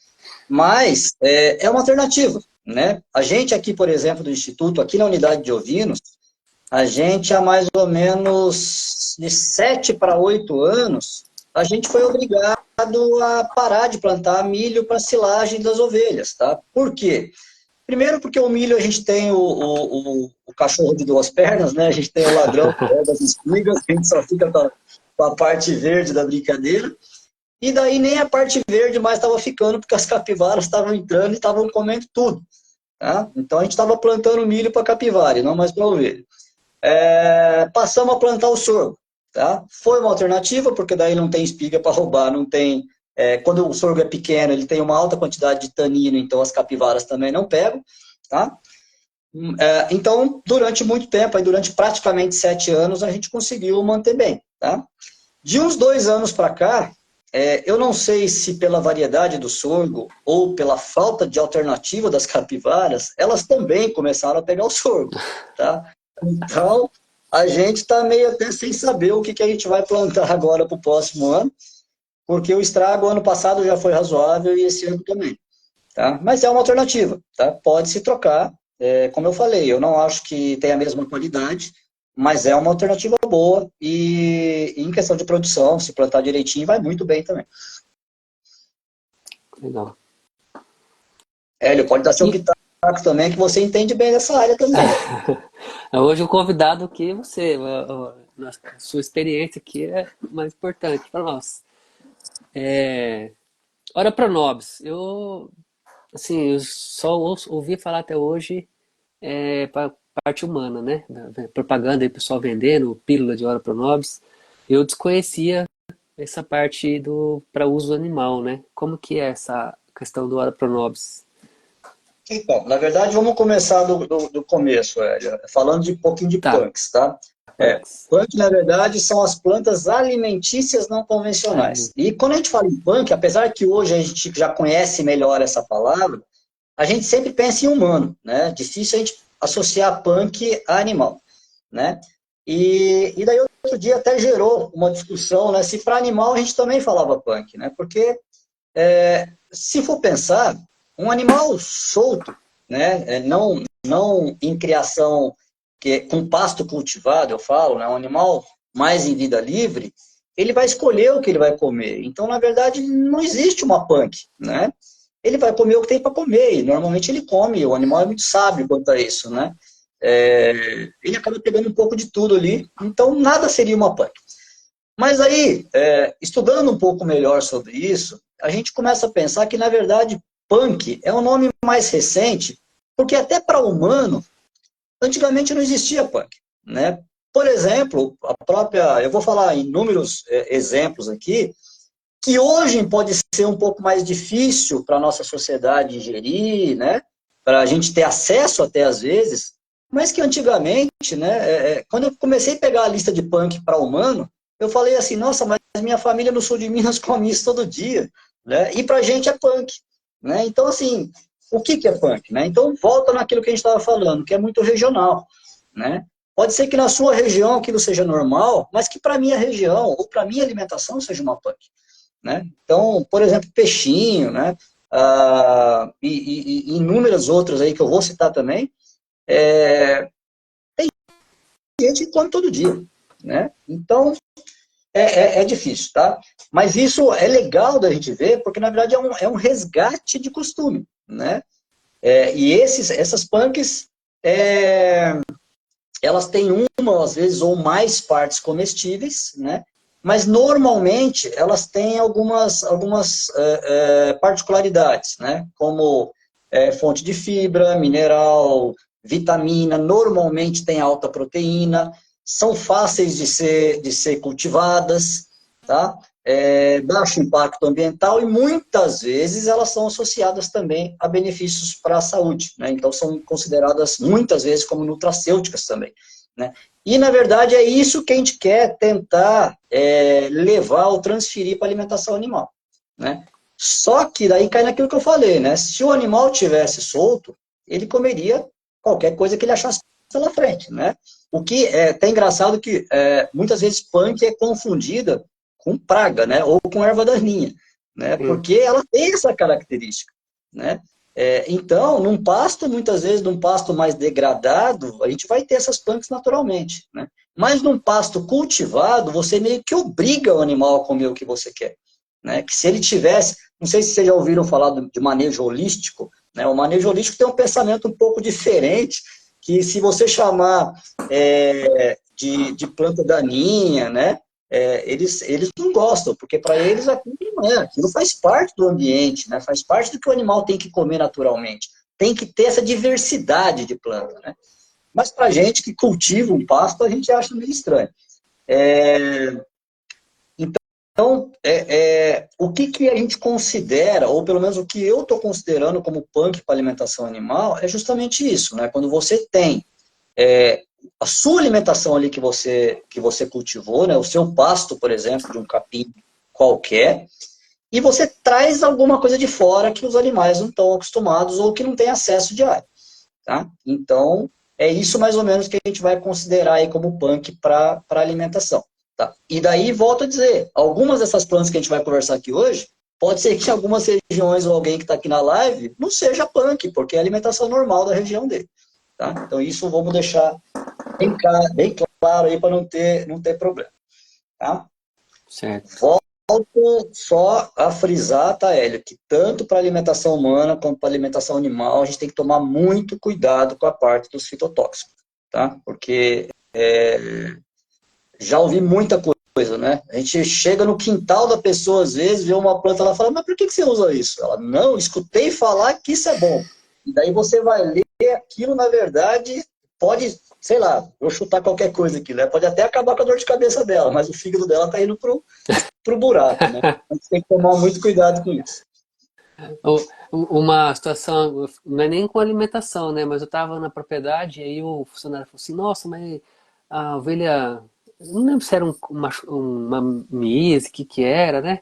mas é uma alternativa, né? A gente aqui, por exemplo, do Instituto, aqui na unidade de ovinos, a gente há mais ou menos de 7 para 8 anos, a gente foi obrigado a parar de plantar milho para silagem das ovelhas, tá? Por quê? Primeiro porque o milho a gente tem o cachorro de duas pernas, né? A gente tem o ladrão das espigas, a gente só fica com a parte verde da brincadeira. E daí nem a parte verde mais estava ficando, porque as capivaras estavam entrando e estavam comendo tudo. Tá? Então a gente estava plantando milho para capivara e não mais para ovelha. Passamos a plantar o sorgo. Tá? Foi uma alternativa, porque daí não tem espiga para roubar, não tem. Quando o sorgo é pequeno, ele tem uma alta quantidade de tanino, então as capivaras também não pegam. Tá? Então, durante muito tempo, aí durante praticamente 7 anos, a gente conseguiu manter bem. Tá? De uns 2 anos para cá, eu não sei se pela variedade do sorgo ou pela falta de alternativa das capivaras, elas também começaram a pegar o sorgo, tá? Então, a gente está meio até sem saber o que a gente vai plantar agora para o próximo ano, porque o estrago ano passado já foi razoável e esse ano também, tá? Mas é uma alternativa, tá? Pode se trocar, como eu falei, eu não acho que tem a mesma qualidade, mas é uma alternativa boa e em questão de produção, se plantar direitinho, vai muito bem também. Legal. Hélio, pode dar seu E pitaco também, que você entende bem dessa área também. hoje o convidado aqui é você. A sua experiência aqui é mais importante para nós. Ora Pronobis, eu assim, eu só ouvi falar até hoje para parte humana, né? Da propaganda aí, pessoal vendendo pílula de Ora Pronobis. Eu desconhecia essa parte do para uso animal, né? Como que é essa questão do Ora Pronobis? Então, na verdade, vamos começar do começo, Hélio, falando de um pouquinho de Tá, punks, tá? punks. Punk, na verdade, são as plantas alimentícias não convencionais. Ali. E quando a gente fala em punk, apesar que hoje a gente já conhece melhor essa palavra, a gente sempre pensa em humano, né? Difícil a gente associar punk a animal, né? E daí outro dia até gerou uma discussão, né? Se para animal a gente também falava punk, né? Porque se for pensar, um animal solto, né? Não em criação com pasto cultivado, eu falo, né? Um animal mais em vida livre, ele vai escolher o que ele vai comer. Então, na verdade, não existe uma punk, né? Ele vai comer o que tem para comer, e normalmente ele come, o animal é muito sábio quanto a isso, né? Ele acaba pegando um pouco de tudo ali, então nada seria uma punk. Mas aí, estudando um pouco melhor sobre isso, a gente começa a pensar que, na verdade, punk é um nome mais recente, porque até para humano, antigamente não existia punk, né? Por exemplo, eu vou falar inúmeros exemplos aqui, que hoje pode ser um pouco mais difícil para a nossa sociedade ingerir, né? Para a gente ter acesso até às vezes, Mas que antigamente, né, quando eu comecei a pegar a lista de punk para humano, eu falei assim, nossa, mas minha família no sul de Minas come isso todo dia, né? E pra gente é punk, né? Então, assim, o que é punk, né? Então, volta naquilo que a gente estava falando, que é muito regional, né? Pode ser que na sua região aquilo seja normal, mas que para minha região ou para minha alimentação seja uma punk, né? Então, por exemplo, peixinho, né? E inúmeras outras aí que eu vou citar também, é, gente que come todo dia, né? Então, é difícil, tá? Mas isso é legal da gente ver, porque na verdade é um resgate de costume, né? E essas punks, elas têm uma, às vezes, ou mais partes comestíveis, né? Mas normalmente elas têm algumas particularidades, né? Como fonte de fibra, mineral, vitamina, normalmente tem alta proteína, são fáceis de ser cultivadas, tá? Baixo impacto ambiental e muitas vezes elas são associadas também a benefícios para a saúde, né? Então são consideradas muitas vezes como nutracêuticas também, né? E na verdade é isso que a gente quer tentar levar ou transferir para a alimentação animal, né? Só que daí cai naquilo que eu falei, né? Se o animal tivesse solto, ele comeria qualquer coisa que ele achasse pela frente, né? O que é até engraçado que muitas vezes punk é confundida com praga, né? Ou com erva daninha, né? Sim. Porque ela tem essa característica, né? Então, num pasto, muitas vezes, num pasto mais degradado, a gente vai ter essas punks naturalmente, né? Mas num pasto cultivado, você meio que obriga o animal a comer o que você quer, né? Que se ele tivesse, não sei se vocês já ouviram falar de manejo holístico, né? O manejo holístico tem um pensamento um pouco diferente, que se você chamar de planta daninha, né? Eles não gostam, porque para eles aquilo não é, aquilo faz parte do ambiente, né? Faz parte do que o animal tem que comer naturalmente. Tem que ter essa diversidade de planta, né? Mas para a gente que cultiva um pasto, a gente acha meio estranho. Então, o que a gente considera, ou pelo menos o que eu estou considerando como punk para alimentação animal, é justamente isso, né? Quando você tem a sua alimentação ali que você cultivou, né? O seu pasto, por exemplo, de um capim qualquer, e você traz alguma coisa de fora que os animais não estão acostumados ou que não têm acesso diário, tá? Então, é isso mais ou menos que a gente vai considerar aí como punk para alimentação, tá? E daí, volto a dizer, algumas dessas plantas que a gente vai conversar aqui hoje, pode ser que em algumas regiões ou alguém que está aqui na live não seja punk, porque é a alimentação normal da região dele, tá? Então, isso vamos deixar bem claro aí para não ter problema, tá? Certo. Volto só a frisar, tá, Hélio, que tanto para alimentação humana quanto para alimentação animal, a gente tem que tomar muito cuidado com a parte dos fitotóxicos, tá? Porque já ouvi muita coisa, né? A gente chega no quintal da pessoa, às vezes, vê uma planta, ela fala, mas por que você usa isso? Ela, não, escutei falar que isso é bom. E daí você vai ler aquilo, na verdade, pode, sei lá, vou chutar qualquer coisa aqui, né? Pode até acabar com a dor de cabeça dela, mas o fígado dela tá indo pro buraco, né? A gente tem que tomar muito cuidado com isso. Uma situação, não é nem com alimentação, né? Mas eu estava na propriedade e aí o funcionário falou assim, nossa, mas a ovelha, não lembro se era uma mise, o que que era, né?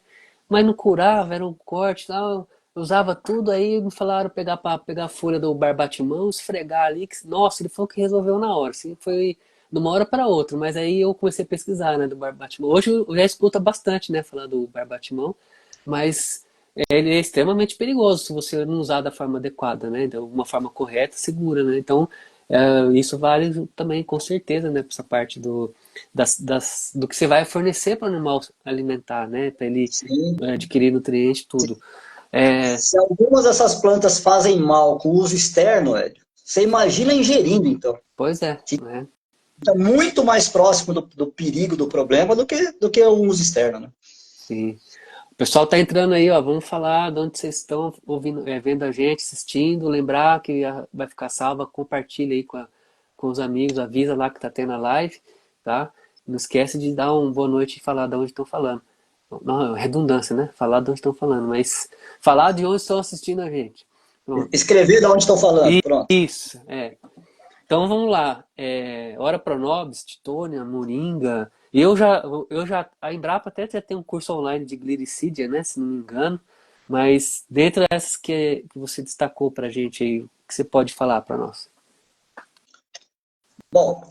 Mas não curava, era um corte, tal. Eu usava tudo, aí me falaram pegar a folha do barbatimão, esfregar ali, que, nossa, ele falou que resolveu na hora, assim, foi de uma hora para outra, mas aí eu comecei a pesquisar, né, do barbatimão. Hoje eu já escuta bastante, né, falar do barbatimão, mas ele é extremamente perigoso se você não usar da forma adequada, né? De uma forma correta, segura, né? Então, isso vale também, com certeza, né? Para essa parte do que você vai fornecer para o animal alimentar, né? Para ele Sim. adquirir nutrientes, tudo. É, Se algumas dessas plantas fazem mal com o uso externo, Hélio, você imagina ingerindo, então. pois é, né? Fica muito mais próximo do perigo, do problema, do que o uso externo, né? Sim. O pessoal tá entrando aí, ó. Vamos falar de onde vocês estão ouvindo, vendo a gente, assistindo. Lembrar que vai ficar salva, compartilha aí com os amigos, avisa lá que tá tendo a live, tá? Não esquece de dar uma boa noite e falar de onde estão falando. Não, é redundância, né? Falar de onde estão falando, mas falar de onde estão assistindo a gente. Pronto. Escrever de onde estão falando, pronto. Isso, é. Então vamos lá. Ora Pronobis, Titônia, Moringa. A Embrapa até já tem um curso online de glicídia, né? Se não me engano. Mas dentro dessas que você destacou pra gente aí, o que você pode falar para nós? Bom,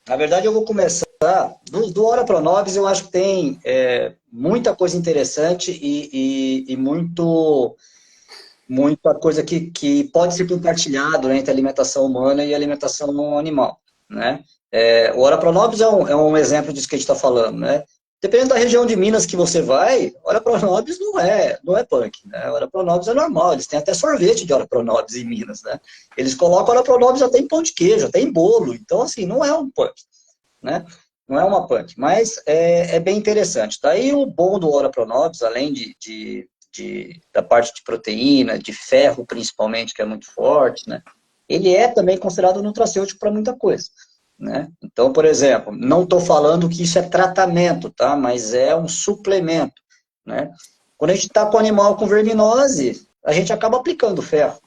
na verdade eu vou começar. Do Ora Pronobis eu acho que tem muita coisa interessante e muita coisa que pode ser compartilhado, né, entre alimentação humana e alimentação animal, né? O Ora Pronobis é um exemplo disso que a gente está falando, né? Dependendo da região de Minas que você vai, Ora Pronobis não é punk, né? Ora Pronobis é normal, eles têm até sorvete de Ora Pronobis em Minas, né? Eles colocam Ora Pronobis até em pão de queijo, até em bolo, então assim, não é um punk, né? Não é uma punk, mas é bem interessante. Daí o bom do Ora Pronobis, além da parte de proteína, de ferro principalmente, que é muito forte, né? Ele é também considerado nutracêutico para muita coisa, né? Então, por exemplo, não estou falando que isso é tratamento, tá? Mas é um suplemento, né? Quando a gente está com animal com verminose, a gente acaba aplicando ferro,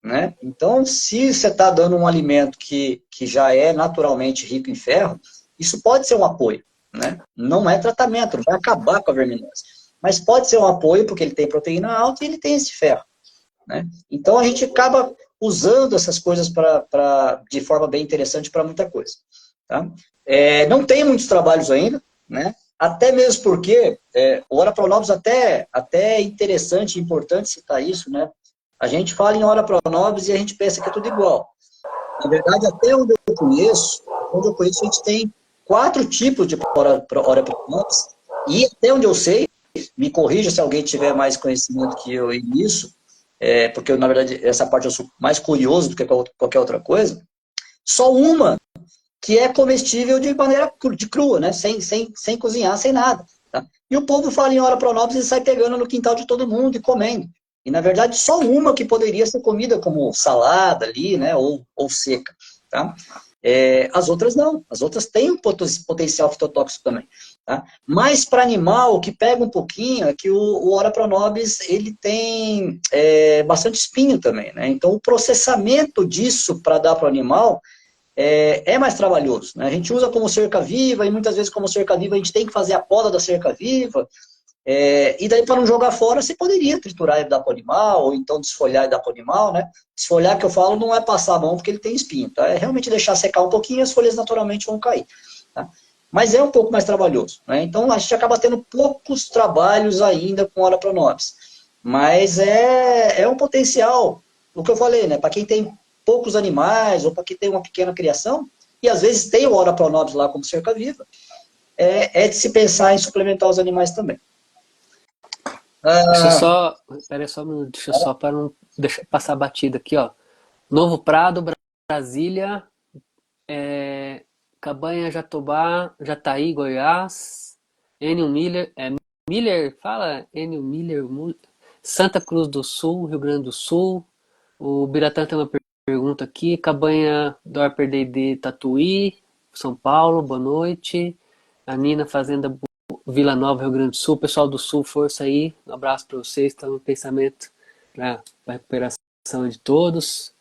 né? Então, se você está dando um alimento que já é naturalmente rico em ferro, isso pode ser um apoio, né? Não é tratamento, não vai acabar com a verminose. Mas pode ser um apoio porque ele tem proteína alta e ele tem esse ferro, né? Então, a gente acaba usando essas coisas de forma bem interessante para muita coisa, tá? Não tem muitos trabalhos ainda, né? Até mesmo porque o Ora Pronobis até é interessante e importante citar isso, né? A gente fala em Ora Pronobis e a gente pensa que é tudo igual. Na verdade, até onde eu conheço, a gente tem 4 tipos de Ora Pronobis, e até onde eu sei, me corrija se alguém tiver mais conhecimento que eu nisso, porque na verdade essa parte eu sou mais curioso do que qualquer outra coisa, só uma que é comestível de maneira de crua, né? Sem cozinhar, sem nada. Tá? E o povo fala em Ora Pronobis e sai pegando no quintal de todo mundo e comendo. E, na verdade, só uma que poderia ser comida como salada ali, né? Ou seca. Tá? As outras não. As outras têm um potencial fitotóxico também. Tá? Mas para animal, o que pega um pouquinho é que o Ora Pronobis ele tem bastante espinho também. Né? Então, o processamento disso para dar para o animal é mais trabalhoso. Né? A gente usa como cerca-viva, e muitas vezes como cerca-viva a gente tem que fazer a poda da cerca-viva, e daí para não jogar fora, você poderia triturar e dar para o animal, ou então desfolhar e dar para o animal, né? Desfolhar que eu falo não é passar a mão porque ele tem espinho, tá? É realmente deixar secar um pouquinho e as folhas naturalmente vão cair, tá? Mas é um pouco mais trabalhoso, né? Então a gente acaba tendo poucos trabalhos ainda com Ora Pronobis. Mas é um potencial, o que eu falei, né? Para quem tem poucos animais, ou para quem tem uma pequena criação, e às vezes tem o Ora Pronobis lá como cerca-viva, de se pensar em suplementar os animais também. Deixa eu Ah, só, pera só um minuto, deixa eu só para não deixar passar batida aqui, ó. Novo Prado, Brasília, Cabanha, Jatobá, Jataí, Goiás, Enio Miller, Miller, fala Enio Miller, Santa Cruz do Sul, Rio Grande do Sul, o Biratã tem uma pergunta aqui, Cabanha do RPD Tatuí, São Paulo, boa noite, a Nina Fazenda Vila Nova, Rio Grande do Sul, pessoal do Sul, força aí, um abraço para vocês, estão no pensamento para a recuperação de todos,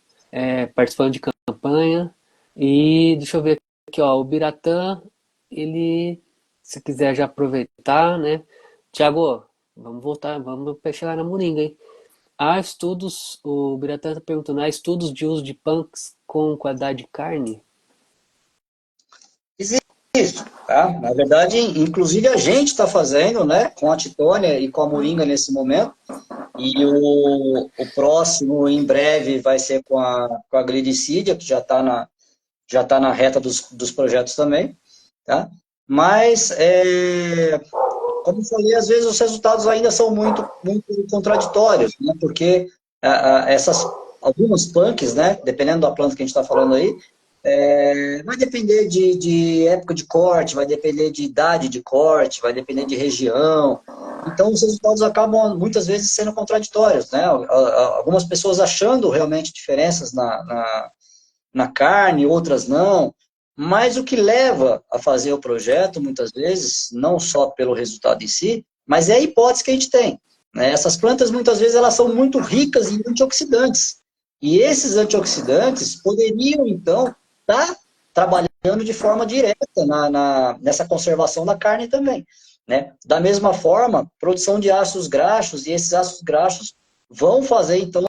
participando de campanha, e deixa eu ver aqui, ó, o Biratã, ele, se quiser já aproveitar, né? Tiago, vamos voltar, vamos chegar na Moringa, hein? Há estudos, o Biratã está perguntando, há estudos de uso de punks com qualidade de carne? existe, tá? Na verdade, inclusive a gente está fazendo, né, com a Titônia e com a Moringa nesse momento, e o próximo, em breve, vai ser com a Gridicídia, que já tá na reta dos projetos também, tá? Mas, como eu falei, às vezes os resultados ainda são muito, muito contraditórios, né? Porque algumas punks, né? Dependendo da planta que a gente está falando aí, vai depender de época de corte, vai depender de idade de corte, vai depender de região. Então, os resultados acabam, muitas vezes, sendo contraditórios, né? Algumas pessoas achando realmente diferenças na carne, outras não. Mas o que leva a fazer o projeto, muitas vezes, não só pelo resultado em si, mas é a hipótese que a gente tem. Né? Essas plantas, muitas vezes, elas são muito ricas em antioxidantes. E esses antioxidantes poderiam, então, estar trabalhando de forma direta nessa conservação da carne também. Né? Da mesma forma, produção de ácidos graxos, e esses ácidos graxos vão fazer, então,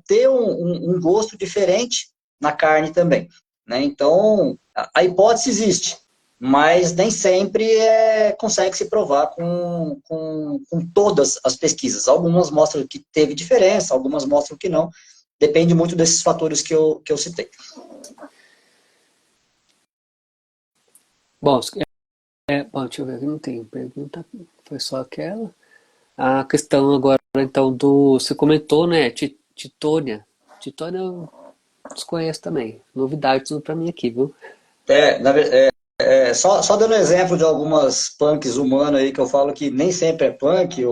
ter um gosto diferente na carne também. Né? Então, a hipótese existe, mas nem sempre consegue se provar com todas as pesquisas. Algumas mostram que teve diferença, algumas mostram que não. Depende muito desses fatores que eu citei. Bom, bom, deixa eu ver aqui, não tem pergunta, foi só aquela. A questão agora, então, você comentou, né, Titônia. Titônia eu desconheço também. Novidades para mim aqui, viu? Só dando exemplo de algumas punks humanas aí que eu falo que nem sempre é punk,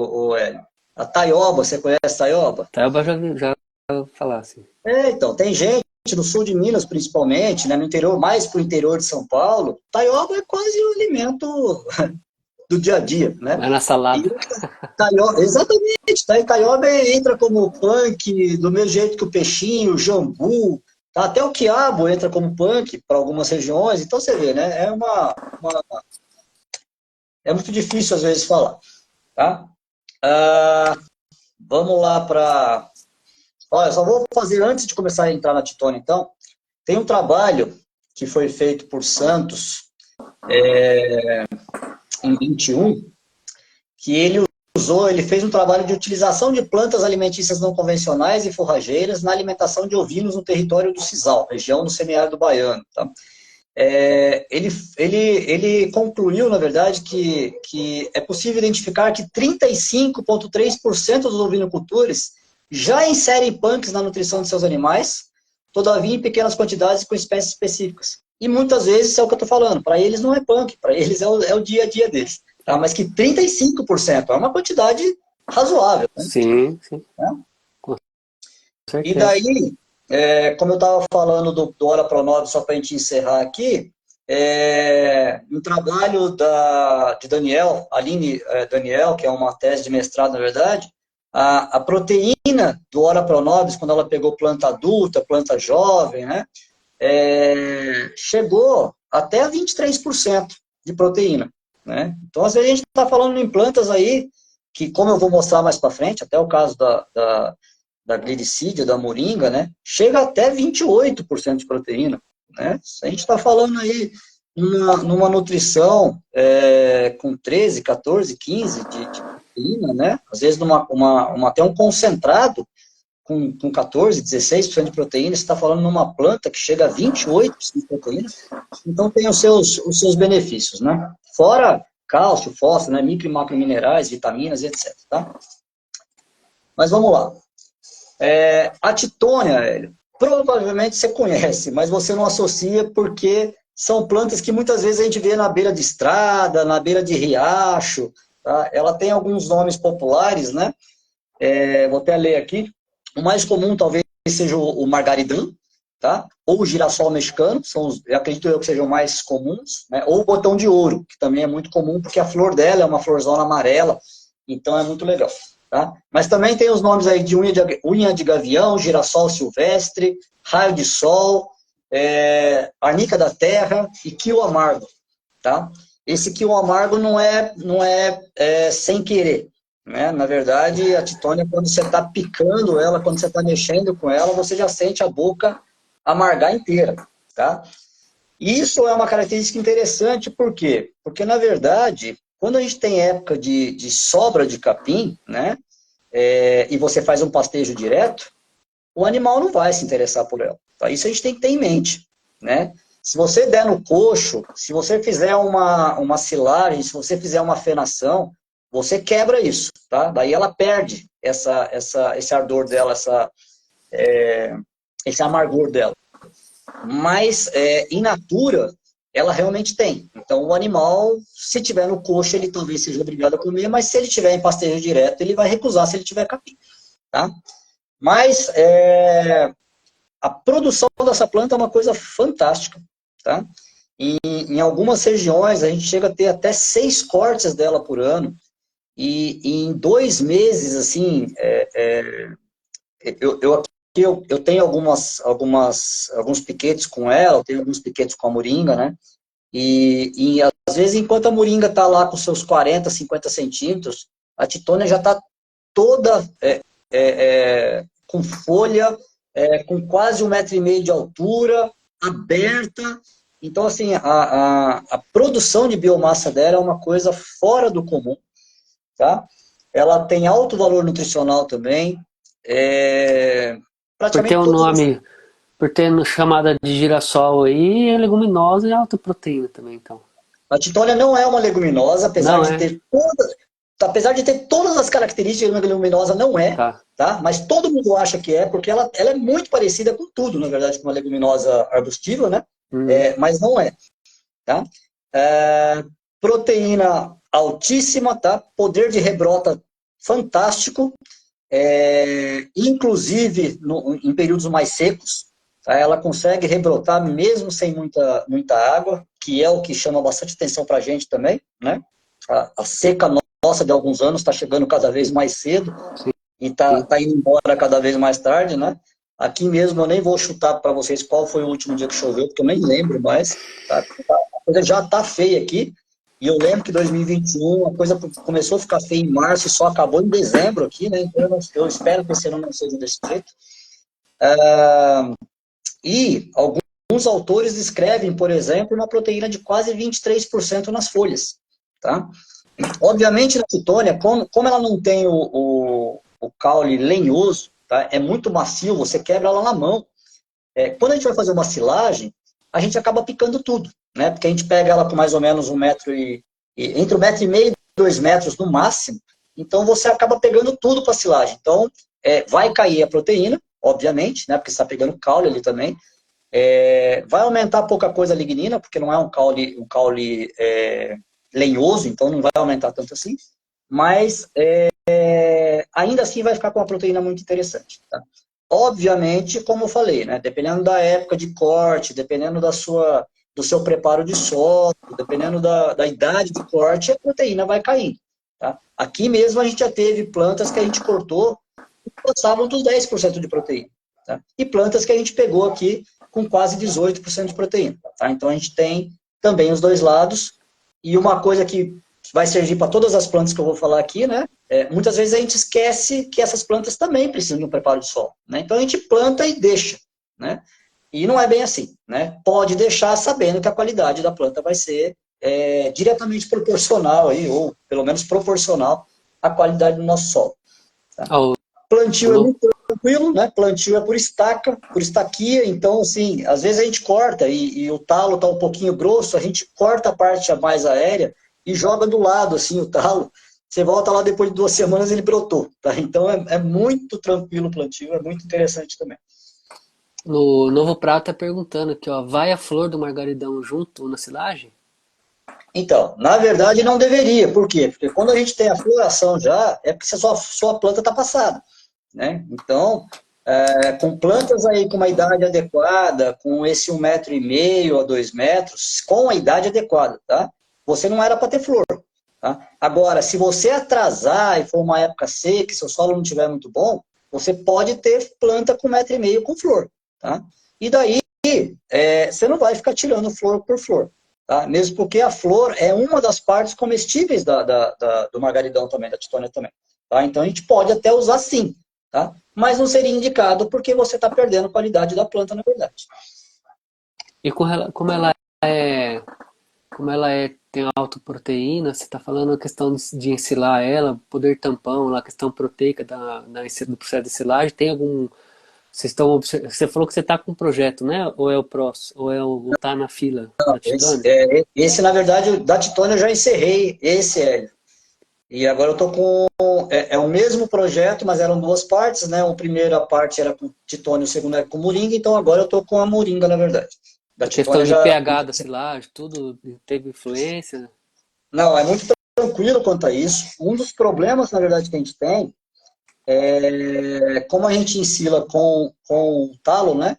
a taioba, você conhece taioba? Tá, eu já ouvi falar assim. Então, tem gente no sul de Minas, principalmente, né, no interior, mais pro interior de São Paulo, taioba é quase o alimento do dia a dia, né? Vai na E salada. taioba, exatamente, tá? E taioba entra como punk, do mesmo jeito que o peixinho, o jambu, tá? Até o quiabo entra como punk para algumas regiões, então você vê, né? É muito difícil às vezes falar, tá? Ah, vamos lá para... Olha, só vou fazer, antes de começar a entrar na Titone, então, tem um trabalho que foi feito por Santos em 21, que ele fez um trabalho de utilização de plantas alimentícias não convencionais e forrageiras na alimentação de ovinos no território do Cisal, região do semiárido baiano. Tá? Ele concluiu, na verdade, que é possível identificar que 35,3% dos ovinocultores já inserem punks na nutrição de seus animais, todavia em pequenas quantidades e com espécies específicas. E muitas vezes é o que eu estou falando, para eles não é punk, para eles é o dia a dia deles. Tá? Mas que 35% é uma quantidade razoável. Né? Sim, sim, Né? com E certeza. daí, como eu estava falando do Ora Pronove, só para a gente encerrar aqui, um trabalho de Daniel, Aline Daniel, que é uma tese de mestrado, na verdade, a proteína do Ora Pronobis, quando ela pegou planta adulta, planta jovem, né, chegou até a 23% de proteína. Né? Então, às vezes, a gente está falando em plantas aí, que, como eu vou mostrar mais para frente, até o caso da glicídia, da moringa, né, chega até 28% de proteína. Né? Se a gente está falando aí numa nutrição com 13, 14, 15 de proteína, né? Às vezes até um concentrado com 14, 16% de proteína, você está falando numa planta que chega a 28% de proteína, então tem os seus benefícios, né? Fora cálcio, fósforo, né? Micro e macrominerais, vitaminas, etc. Tá? Mas vamos lá. A titônia, provavelmente você conhece, mas você não associa porque são plantas que muitas vezes a gente vê na beira de estrada, na beira de riacho. Tá? Ela tem alguns nomes populares, né? Vou até ler aqui. O mais comum talvez seja o margaridão, tá? Ou o girassol mexicano, eu acredito eu que sejam mais comuns, né? Ou o botão de ouro, que também é muito comum, porque a flor dela é uma florzona amarela, então é muito legal. Tá? Mas também tem os nomes aí de unha de gavião, girassol silvestre, raio de sol, arnica da terra e quio amargo. Tá? Esse quio amargo não é sem querer. Né? Na verdade, a titônia, quando você está picando ela, quando você está mexendo com ela, você já sente a boca amargar inteira. Tá? Isso é uma característica interessante, por quê? Porque, na verdade, quando a gente tem época de sobra de capim, né, e você faz um pastejo direto, o animal não vai se interessar por ela. Tá? Isso a gente tem que ter em mente. Né? Se você der no coxo, se você fizer uma silagem, se você fizer uma fenação, você quebra isso. Tá? Daí ela perde esse ardor dela, esse amargor dela. Mas, in natura, ela realmente tem. Então, o animal, se tiver no coxo, ele talvez seja obrigado a comer, mas se ele tiver em pastejo direto, ele vai recusar se ele tiver capim. Tá? Mas, a produção dessa planta é uma coisa fantástica. Tá? Em algumas regiões, a gente chega a ter até 6 cortes dela por ano. E em 2 meses, assim, eu eu tenho alguns piquetes com ela, eu tenho alguns piquetes com a moringa, né? E às vezes, enquanto a moringa está lá com seus 40, 50 centímetros, a titônia já está toda com folha, com quase 1,5 m de altura, aberta. Então, assim, a produção de biomassa dela é uma coisa fora do comum, tá? Ela tem alto valor nutricional também. Por ter Praticamente o todos os... nome, por ter chamada de girassol aí, é leguminosa e alta proteína também, então. A titônia não é uma leguminosa, Não é? apesar de ter todas as características de uma leguminosa, não é, Tá. tá? Mas todo mundo acha que é, porque ela é muito parecida com tudo, na verdade, com uma leguminosa arbustiva, né? Uhum. Mas não é, tá? Proteína altíssima, tá? Poder de rebrota fantástico, inclusive em períodos mais secos, tá? Ela consegue rebrotar mesmo sem muita água, que é o que chama bastante atenção para a gente também, né? A seca nossa de alguns anos está chegando cada vez mais cedo e tá indo embora cada vez mais tarde, né? Aqui mesmo eu nem vou chutar para vocês qual foi o último dia que choveu, porque eu nem lembro mais, tá? A coisa já tá feia aqui, e eu lembro que 2021 a coisa começou a ficar feia em março e só acabou em dezembro aqui, né? Então eu espero que esse ano não seja desse jeito. E alguns autores descrevem, por exemplo, uma proteína de quase 23% nas folhas, tá? Obviamente, na titônia, como ela não tem o caule lenhoso, tá? É muito macio, você quebra ela na mão. Quando a gente vai fazer uma silagem, a gente acaba picando tudo, né? Porque a gente pega ela com mais ou menos entre 1,5 m e 2 metros no máximo, então você acaba pegando tudo para silagem. Então, vai cair a proteína, obviamente, né? Porque você está pegando caule ali também. Vai aumentar pouca coisa a lignina, porque não é um caule lenhoso, então não vai aumentar tanto assim, mas ainda assim vai ficar com uma proteína muito interessante. Tá? Obviamente, como eu falei, né, dependendo da época de corte, dependendo do seu preparo de solo, dependendo da idade de corte, a proteína vai caindo. Tá? Aqui mesmo a gente já teve plantas que a gente cortou que passavam dos 10% de proteína. Tá? E plantas que a gente pegou aqui com quase 18% de proteína. Tá? Então a gente tem também os dois lados. E uma coisa que vai servir para todas as plantas que eu vou falar aqui, né? Muitas vezes a gente esquece que essas plantas também precisam de um preparo de solo. Né? Então a gente planta e deixa. Né? E não é bem assim. Né? Pode deixar sabendo que a qualidade da planta vai ser diretamente proporcional, aí, ou pelo menos proporcional à qualidade do nosso solo. Tá? Oh, Plantio é muito tranquilo, né? Plantio é por estaca, por estaquia, então, assim, às vezes a gente corta e o talo está um pouquinho grosso, a gente corta a parte mais aérea e joga do lado, assim, o talo. Você volta lá depois de 2 semanas, ele brotou, tá? Então, é muito tranquilo o plantio, é muito interessante também. no Novo Prato tá perguntando aqui, ó, vai a flor do margaridão junto na silagem? Então, na verdade, não deveria. Por quê? Porque quando a gente tem a floração já, é porque a sua planta está passada. Né? Então, com plantas aí com uma idade adequada, com esse 1,5 m a 2 metros, com a idade adequada, tá? Você não era para ter flor. Tá? Agora, se você atrasar e for uma época seca, se o solo não estiver muito bom, você pode ter planta com 1,5 m com flor. Tá? E daí, você não vai ficar tirando flor por flor. Tá? Mesmo porque a flor é uma das partes comestíveis do margaridão também, da titônia também. Tá? Então, a gente pode até usar sim. Tá? Mas não seria indicado porque você está perdendo a qualidade da planta, na verdade. E como ela tem alta proteína, você está falando a questão de ensilar ela, poder tampão, a questão proteica do processo de silagem, tem algum... Você falou que você está com um projeto, né? Ou é o próximo, ou é o tá na fila da Titânia? Esse, na verdade, da titônia eu já encerrei, esse é. E agora eu tô com... É o mesmo projeto, mas eram 2 partes, né? A primeira parte era com titônia, a segunda era com moringa, então agora eu tô com a moringa, na verdade. Da A questão titônia de já... pH da silagem, tudo teve influência? Não, é muito tranquilo quanto a isso. Um dos problemas, na verdade, que a gente tem como a gente ensila com o talo, né?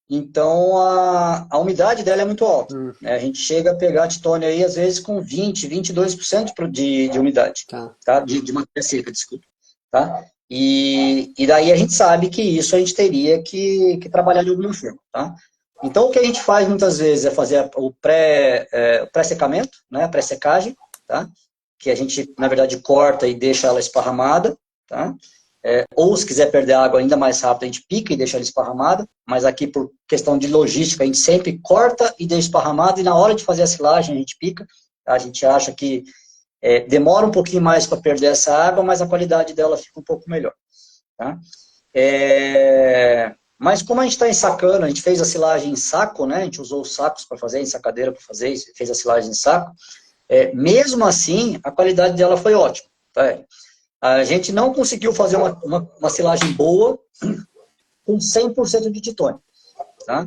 Então a umidade dela é muito alta. Hum, Né? A gente chega a pegar a titônia aí, às vezes, com 20, 22% de umidade. tá. Tá? De matéria seca, desculpa. Tá? E daí a gente sabe que isso a gente teria que trabalhar de alguma forma, tá? Então, o que a gente faz muitas vezes é fazer o pré-secamento, né, a pré-secagem, tá? Que a gente, na verdade, corta e deixa ela esparramada, tá? Ou se quiser perder água ainda mais rápido, a gente pica e deixa ela esparramada, mas aqui, por questão de logística, a gente sempre corta e deixa esparramada, e na hora de fazer a silagem, a gente pica. Tá? A gente acha que demora um pouquinho mais para perder essa água, mas a qualidade dela fica um pouco melhor. Tá? Mas como a gente está ensacando, a gente fez a silagem em saco, né? A gente usou os sacos para fazer, ensacadeira para fazer, fez a silagem em saco. Mesmo assim, a qualidade dela foi ótima. Tá? A gente não conseguiu fazer uma silagem boa com 100% de titônia. Tá?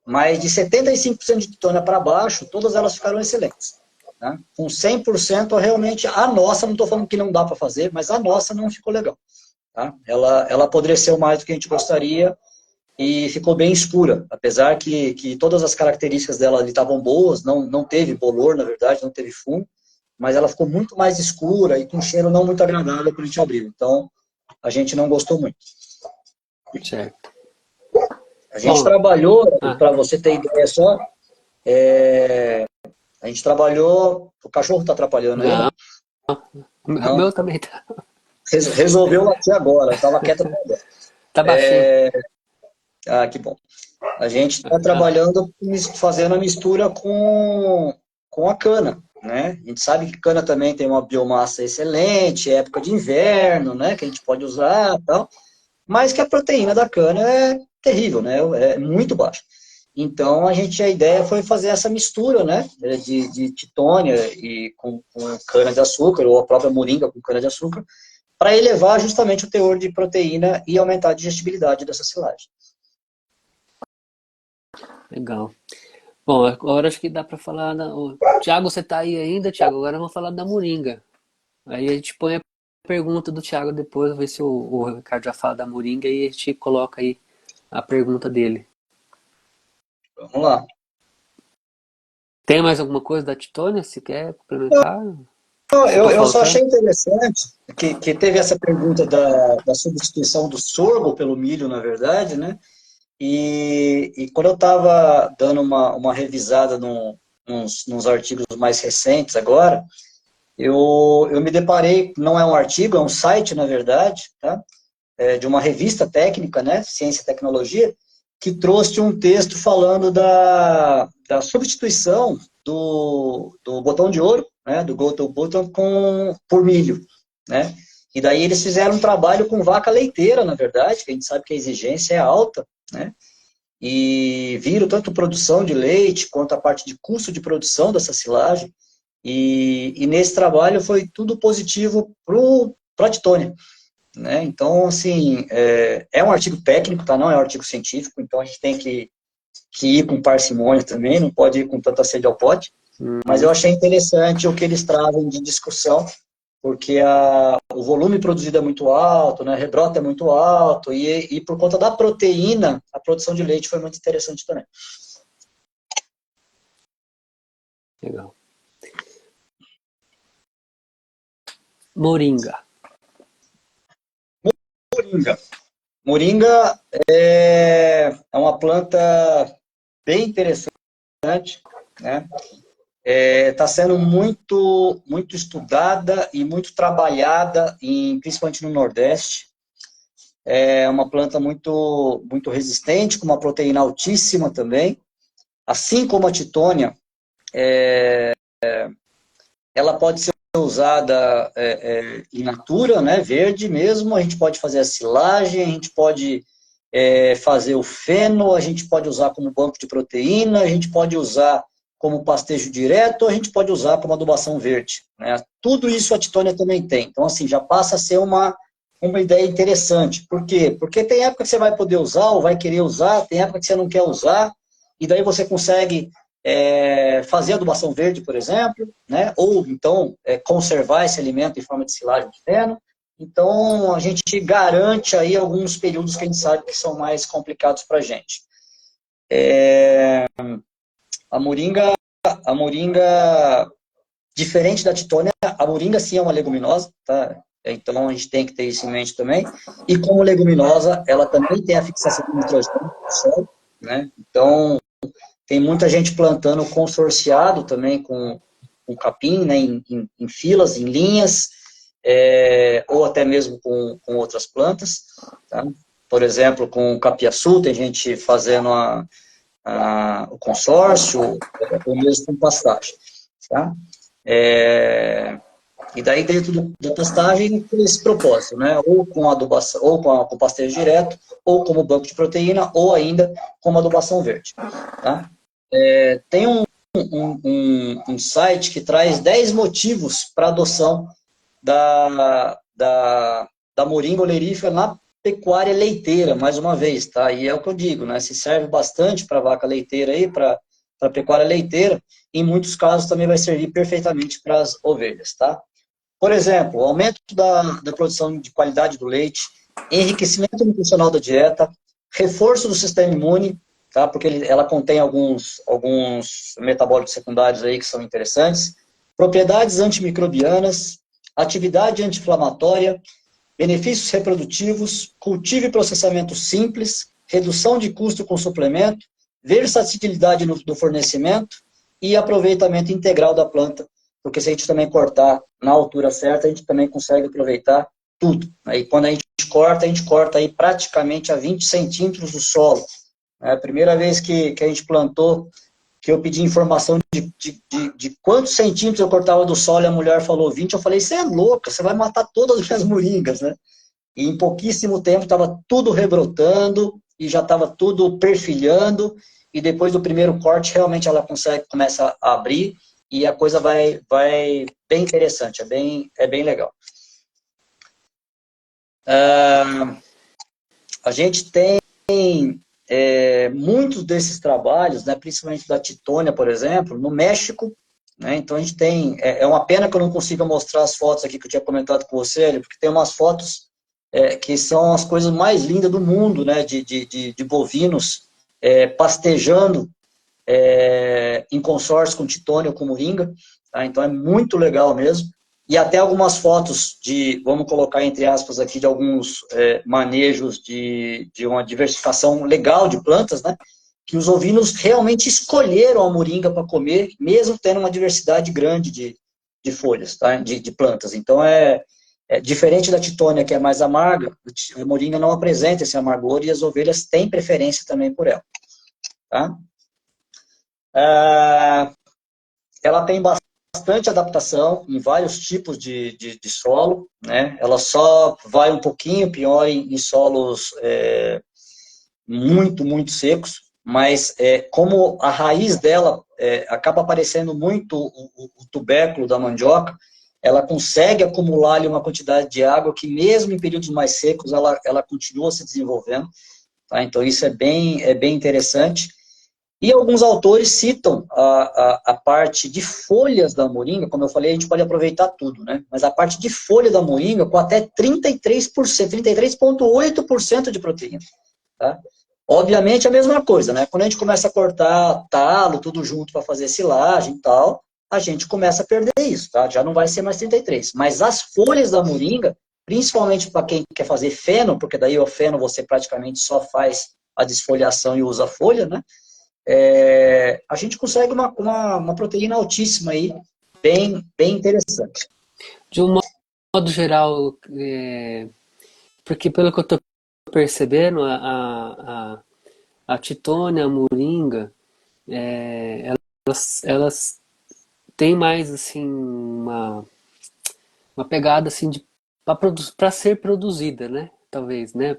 Mas de 75% de titônia para baixo, todas elas ficaram excelentes. Tá? Com 100%, realmente, a nossa, não estou falando que não dá para fazer, mas a nossa não ficou legal. Tá? Ela apodreceu mais do que a gente gostaria e ficou bem escura, apesar que todas as características dela ali estavam boas, não teve bolor, na verdade, não teve fumo, mas ela ficou muito mais escura e com um cheiro não muito agradável quando a gente abriu. Então, a gente não gostou muito. Certo. A gente Bom, trabalhou, para você ter ideia só, a gente trabalhou... O cachorro está atrapalhando aí, não, não? o Não. meu também tá, Resolveu latir agora, estava quieto até agora. tá baixinho. Que bom. A gente está trabalhando, fazendo a mistura com a cana, né? A gente sabe que cana também tem uma biomassa excelente, é época de inverno, né? Que a gente pode usar e tal, mas que a proteína da cana é terrível, né? É muito baixa. Então, a ideia foi fazer essa mistura, né? De titônia e com cana-de-açúcar, ou a própria moringa com cana-de-açúcar, para elevar justamente o teor de proteína e aumentar a digestibilidade dessa silagem. Legal. Bom, agora acho que dá para falar. Tiago, você tá aí ainda, Tiago? Agora vamos falar da moringa. Aí a gente põe a pergunta do Tiago depois, ver se o Ricardo já fala da moringa e a gente coloca aí a pergunta dele. Vamos lá. Tem mais alguma coisa da Titânia? Se quer complementar? Ficou Eu só achei faltando? interessante que teve essa pergunta da substituição do sorgo pelo milho, na verdade, né? E quando eu estava dando uma revisada nos artigos mais recentes agora, eu me deparei, não é um artigo, é um site, na verdade, tá? De uma revista técnica, né? Ciência e Tecnologia, que trouxe um texto falando da substituição do botão de ouro, né, do Go to Button, por milho, né? E daí eles fizeram um trabalho com vaca leiteira, na verdade, que a gente sabe que a exigência é alta, né? E viram tanto produção de leite, quanto a parte de custo de produção dessa silagem, e nesse trabalho foi tudo positivo para a Titânia, né? Então, assim, é um artigo técnico, tá? Não é um artigo científico, então a gente tem que ir com parcimônia também, não pode ir com tanta sede ao pote, mas eu Uhum. achei interessante o que eles trazem de discussão, porque o volume produzido é muito alto, né? A rebrota é muito alto, e por conta da proteína, a produção de leite foi muito interessante também. Legal. Moringa. Moringa. Moringa é uma planta bem interessante, né? Está sendo muito estudada e muito trabalhada, principalmente no Nordeste. É uma planta muito resistente, com uma proteína altíssima também. Assim como a titônia, ela pode ser usada in natura, né, verde mesmo. A gente pode fazer a silagem, a gente pode fazer o feno, a gente pode usar como banco de proteína, a gente pode usar como pastejo direto, a gente pode usar como adubação verde, né? Tudo isso a titônia também tem. Então, assim, já passa a ser uma ideia interessante. Por quê? Porque tem época que você vai poder usar ou vai querer usar, tem época que você não quer usar, e daí você consegue fazer adubação verde, por exemplo, né? Ou então conservar esse alimento em forma de silagem de feno. Então, a gente garante aí alguns períodos que a gente sabe que são mais complicados para a gente. A moringa, a moringa, diferente da titônia, a moringa sim é uma leguminosa, tá? Então a gente tem que ter isso em mente também. E como leguminosa, ela também tem a fixação do nitrogênio no solo, né? Então tem muita gente plantando consorciado também com capim, né? Em filas, em linhas, ou até mesmo com outras plantas, tá? Por exemplo, com o capiaçu, tem gente fazendo o consórcio, ou mesmo com pastagem, tá? E daí dentro da pastagem tem esse propósito, né? Ou com adubação, ou com pastejo direto, ou como banco de proteína, ou ainda como adubação verde, tá? Tem um site que traz 10 motivos para adoção da moringa olerífera na pecuária leiteira, mais uma vez, tá? E é o que eu digo, né? Se serve bastante para vaca leiteira aí, para pecuária leiteira, em muitos casos também vai servir perfeitamente para as ovelhas, tá? Por exemplo, aumento da produção de qualidade do leite, enriquecimento nutricional da dieta, reforço do sistema imune, tá? Porque ela contém alguns metabólicos secundários aí que são interessantes, propriedades antimicrobianas, atividade anti-inflamatória, benefícios reprodutivos, cultivo e processamento simples, redução de custo com suplemento, versatilidade do fornecimento e aproveitamento integral da planta, porque se a gente também cortar na altura certa, a gente também consegue aproveitar tudo. Aí quando a gente corta aí praticamente a 20 centímetros do solo. É a primeira vez que a gente plantou, que eu pedi informação de quantos centímetros eu cortava do solo, e a mulher falou 20, eu falei, você é louca, você vai matar todas as minhas moringas, né? E em pouquíssimo tempo estava tudo rebrotando, e já estava tudo perfilhando, e depois do primeiro corte, realmente ela começa a abrir, e a coisa vai bem interessante, é bem legal. A gente tem muitos desses trabalhos, né, principalmente da Titônia, por exemplo, no México, né, então a gente tem, uma pena que eu não consiga mostrar as fotos aqui que eu tinha comentado com você, porque tem umas fotos que são as coisas mais lindas do mundo, né, de bovinos pastejando em consórcio com Titônia ou com Moringa, tá? Então é muito legal mesmo. E até algumas fotos vamos colocar entre aspas aqui, de alguns manejos de uma diversificação legal de plantas, né? Que os ovinos realmente escolheram a moringa para comer, mesmo tendo uma diversidade grande de folhas, tá? De plantas. Então diferente da titônia, que é mais amarga, a moringa não apresenta esse amargor e as ovelhas têm preferência também por ela, tá? Ela tem bastante adaptação em vários tipos de solo, né? Ela só vai um pouquinho pior em solos muito secos, mas como a raiz dela acaba aparecendo muito o tubérculo da mandioca, ela consegue acumular ali uma quantidade de água que mesmo em períodos mais secos ela continua se desenvolvendo, tá? Então isso é bem interessante. E alguns autores citam a parte de folhas da moringa, como eu falei, a gente pode aproveitar tudo, né? Mas a parte de folha da moringa com até 33%, 33,8% de proteína, tá? Obviamente a mesma coisa, né? Quando a gente começa a cortar talo, tudo junto para fazer silagem e tal, a gente começa a perder isso, tá? Já não vai ser mais 33. Mas as folhas da moringa, principalmente para quem quer fazer feno, porque daí o feno você praticamente só faz a desfoliação e usa a folha, né? A gente consegue uma proteína altíssima aí, bem interessante. De um modo geral, porque pelo que eu estou percebendo, a Titônia, a Moringa, elas têm mais assim uma pegada assim de para ser produzida, né? Talvez, né?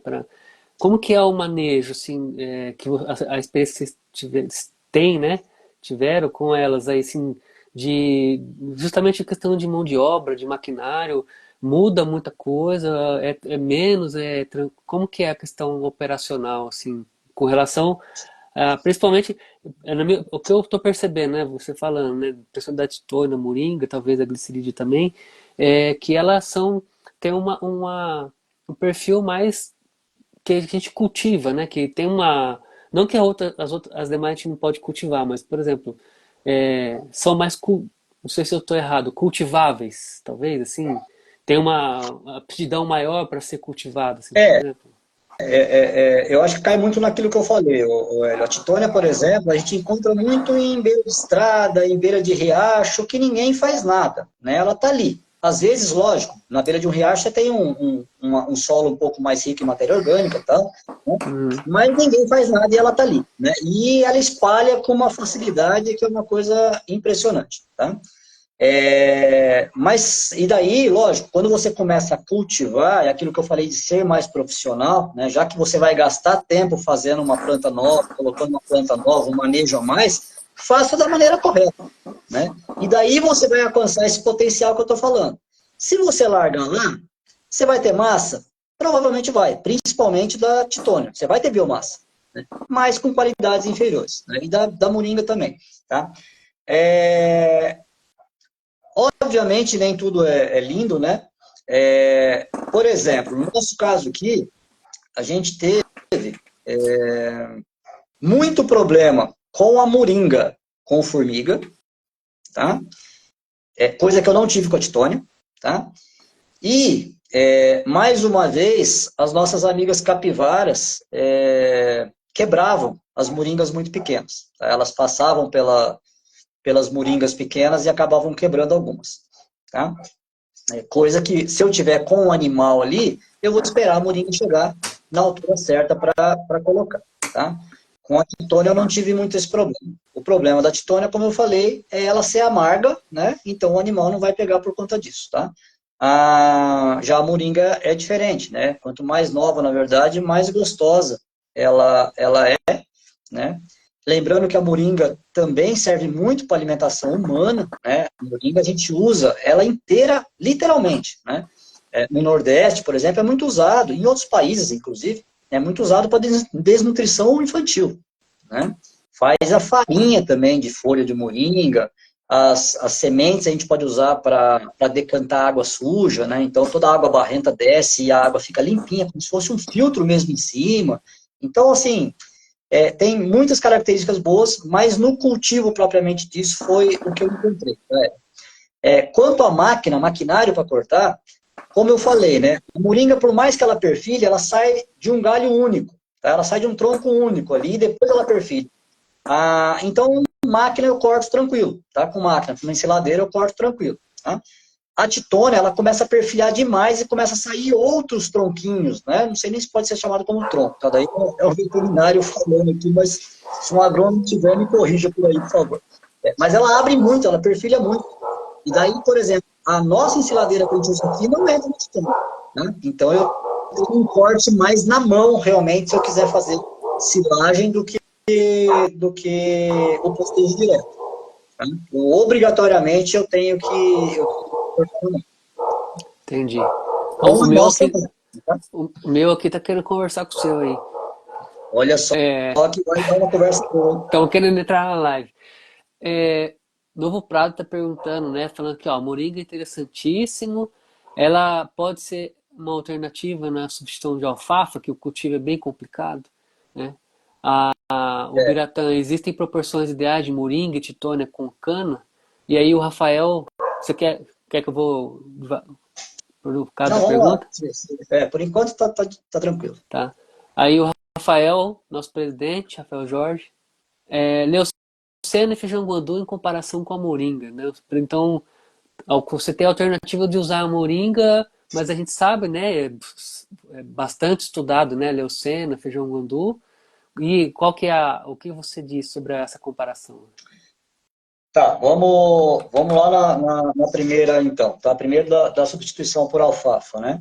Como que é o manejo assim que a experiência que vocês têm, né? Tiveram com elas aí assim de justamente a questão de mão de obra, de maquinário, muda muita coisa, é menos, como que é a questão operacional assim com relação principalmente o que eu estou percebendo, né? Você falando, né? Questão da titona, moringa, talvez a glicerídea também, que elas tem um perfil mais que a gente cultiva, né? Que tem uma. Não que as demais a gente não pode cultivar, mas, por exemplo, são mais. Não sei se eu estou errado, cultiváveis, talvez, assim. tem uma aptidão maior para ser cultivado, assim, por É, exemplo? eu acho que cai muito naquilo que eu falei, Hélio. A titônia, por exemplo, a gente encontra muito em beira de estrada, em beira de riacho, que ninguém faz nada, né? Ela está ali. Às vezes, lógico, na beira de um riacho você tem um solo um pouco mais rico em matéria orgânica e tal, né? Uhum. Mas ninguém faz nada e ela está ali, né? E ela espalha com uma facilidade que é uma coisa impressionante, tá? Mas, e daí, lógico, quando você começa a cultivar, é aquilo que eu falei de ser mais profissional, né, já que você vai gastar tempo fazendo uma planta nova, colocando uma planta nova, um manejo a mais, faça da maneira correta, né? E daí você vai alcançar esse potencial que eu estou falando. Se você largar lá, você vai ter massa? Provavelmente vai, principalmente da titônia. Você vai ter biomassa, né? Mas com qualidades inferiores, né? E da moringa também, tá? É, Obviamente, nem tudo é lindo, né? Por exemplo, no nosso caso aqui, a gente teve muito problema com a moringa, com formiga, tá? Coisa que eu não tive com a titônia, tá? E, mais uma vez, as nossas amigas capivaras quebravam as moringas muito pequenas. Tá? Elas passavam pelas moringas pequenas e acabavam quebrando algumas, tá? Coisa que, se eu tiver com o animal ali, eu vou esperar a moringa chegar na altura certa para colocar, tá? Com a titônia eu não tive muito esse problema. O problema da titônia, como eu falei, é ela ser amarga, né? Então o animal não vai pegar por conta disso, tá? Já a moringa é diferente, né? Quanto mais nova, na verdade, mais gostosa ela é, né? Lembrando que a moringa também serve muito para alimentação humana, né? A moringa a gente usa ela inteira, literalmente, né? No Nordeste, por exemplo, é muito usado, em outros países, inclusive, é muito usado para desnutrição infantil, né? Faz a farinha também de folha de moringa, as sementes a gente pode usar para decantar água suja, né? Então toda a água barrenta desce e a água fica limpinha, como se fosse um filtro mesmo em cima. Então, assim, tem muitas características boas, mas no cultivo propriamente disso foi o que eu encontrei. Né? Quanto à máquina, maquinário para cortar, como eu falei, né? A moringa, por mais que ela perfile, ela sai de um galho único, tá? Ela sai de um tronco único ali e depois ela perfile. Então, máquina eu corto tranquilo, tá? Com máquina, com uma ensiladeira eu corto tranquilo, tá? A titônia, ela começa a perfilhar demais e começa a sair outros tronquinhos, né? Não sei nem se pode ser chamado como tronco, tá? Daí é o veterinário falando aqui, mas se um agrônomo tiver, me corrija por aí, por favor. Mas ela abre muito, ela perfilha muito. E daí, por exemplo, a nossa ensiladeira que a gente usa aqui não entra no titânio, né? Então eu tenho um corte mais na mão, realmente, se eu quiser fazer silagem do que o postejo direto. Tá? Obrigatoriamente eu tenho que cortar na mão. Entendi. Ó, Com a nossa mão, tá? o meu aqui tá querendo conversar com o seu aí. Olha só que vai dar uma conversa boa, hein? Estão querendo entrar na live. É, Novo Prado tá perguntando, né? Falando que, ó, moringa é interessantíssimo. Ela pode ser uma alternativa na substituição de alfafa, que o cultivo é bem complicado, né? O Biratã, existem proporções ideais de moringa e titônia com cana? E aí o Rafael, você quer que eu vou por cada Não, vamos lá. pergunta? Por enquanto tá tranquilo. Tá. Aí o Rafael, nosso presidente, Rafael Jorge, Leucena e feijão guandu em comparação com a moringa, né? Então, você tem a alternativa de usar a moringa, mas a gente sabe, né, é bastante estudado, né, Leucena, feijão guandu. E qual que é o que você diz sobre essa comparação? Tá, vamos lá na primeira, então. Tá? Primeiro da substituição por alfafa, né?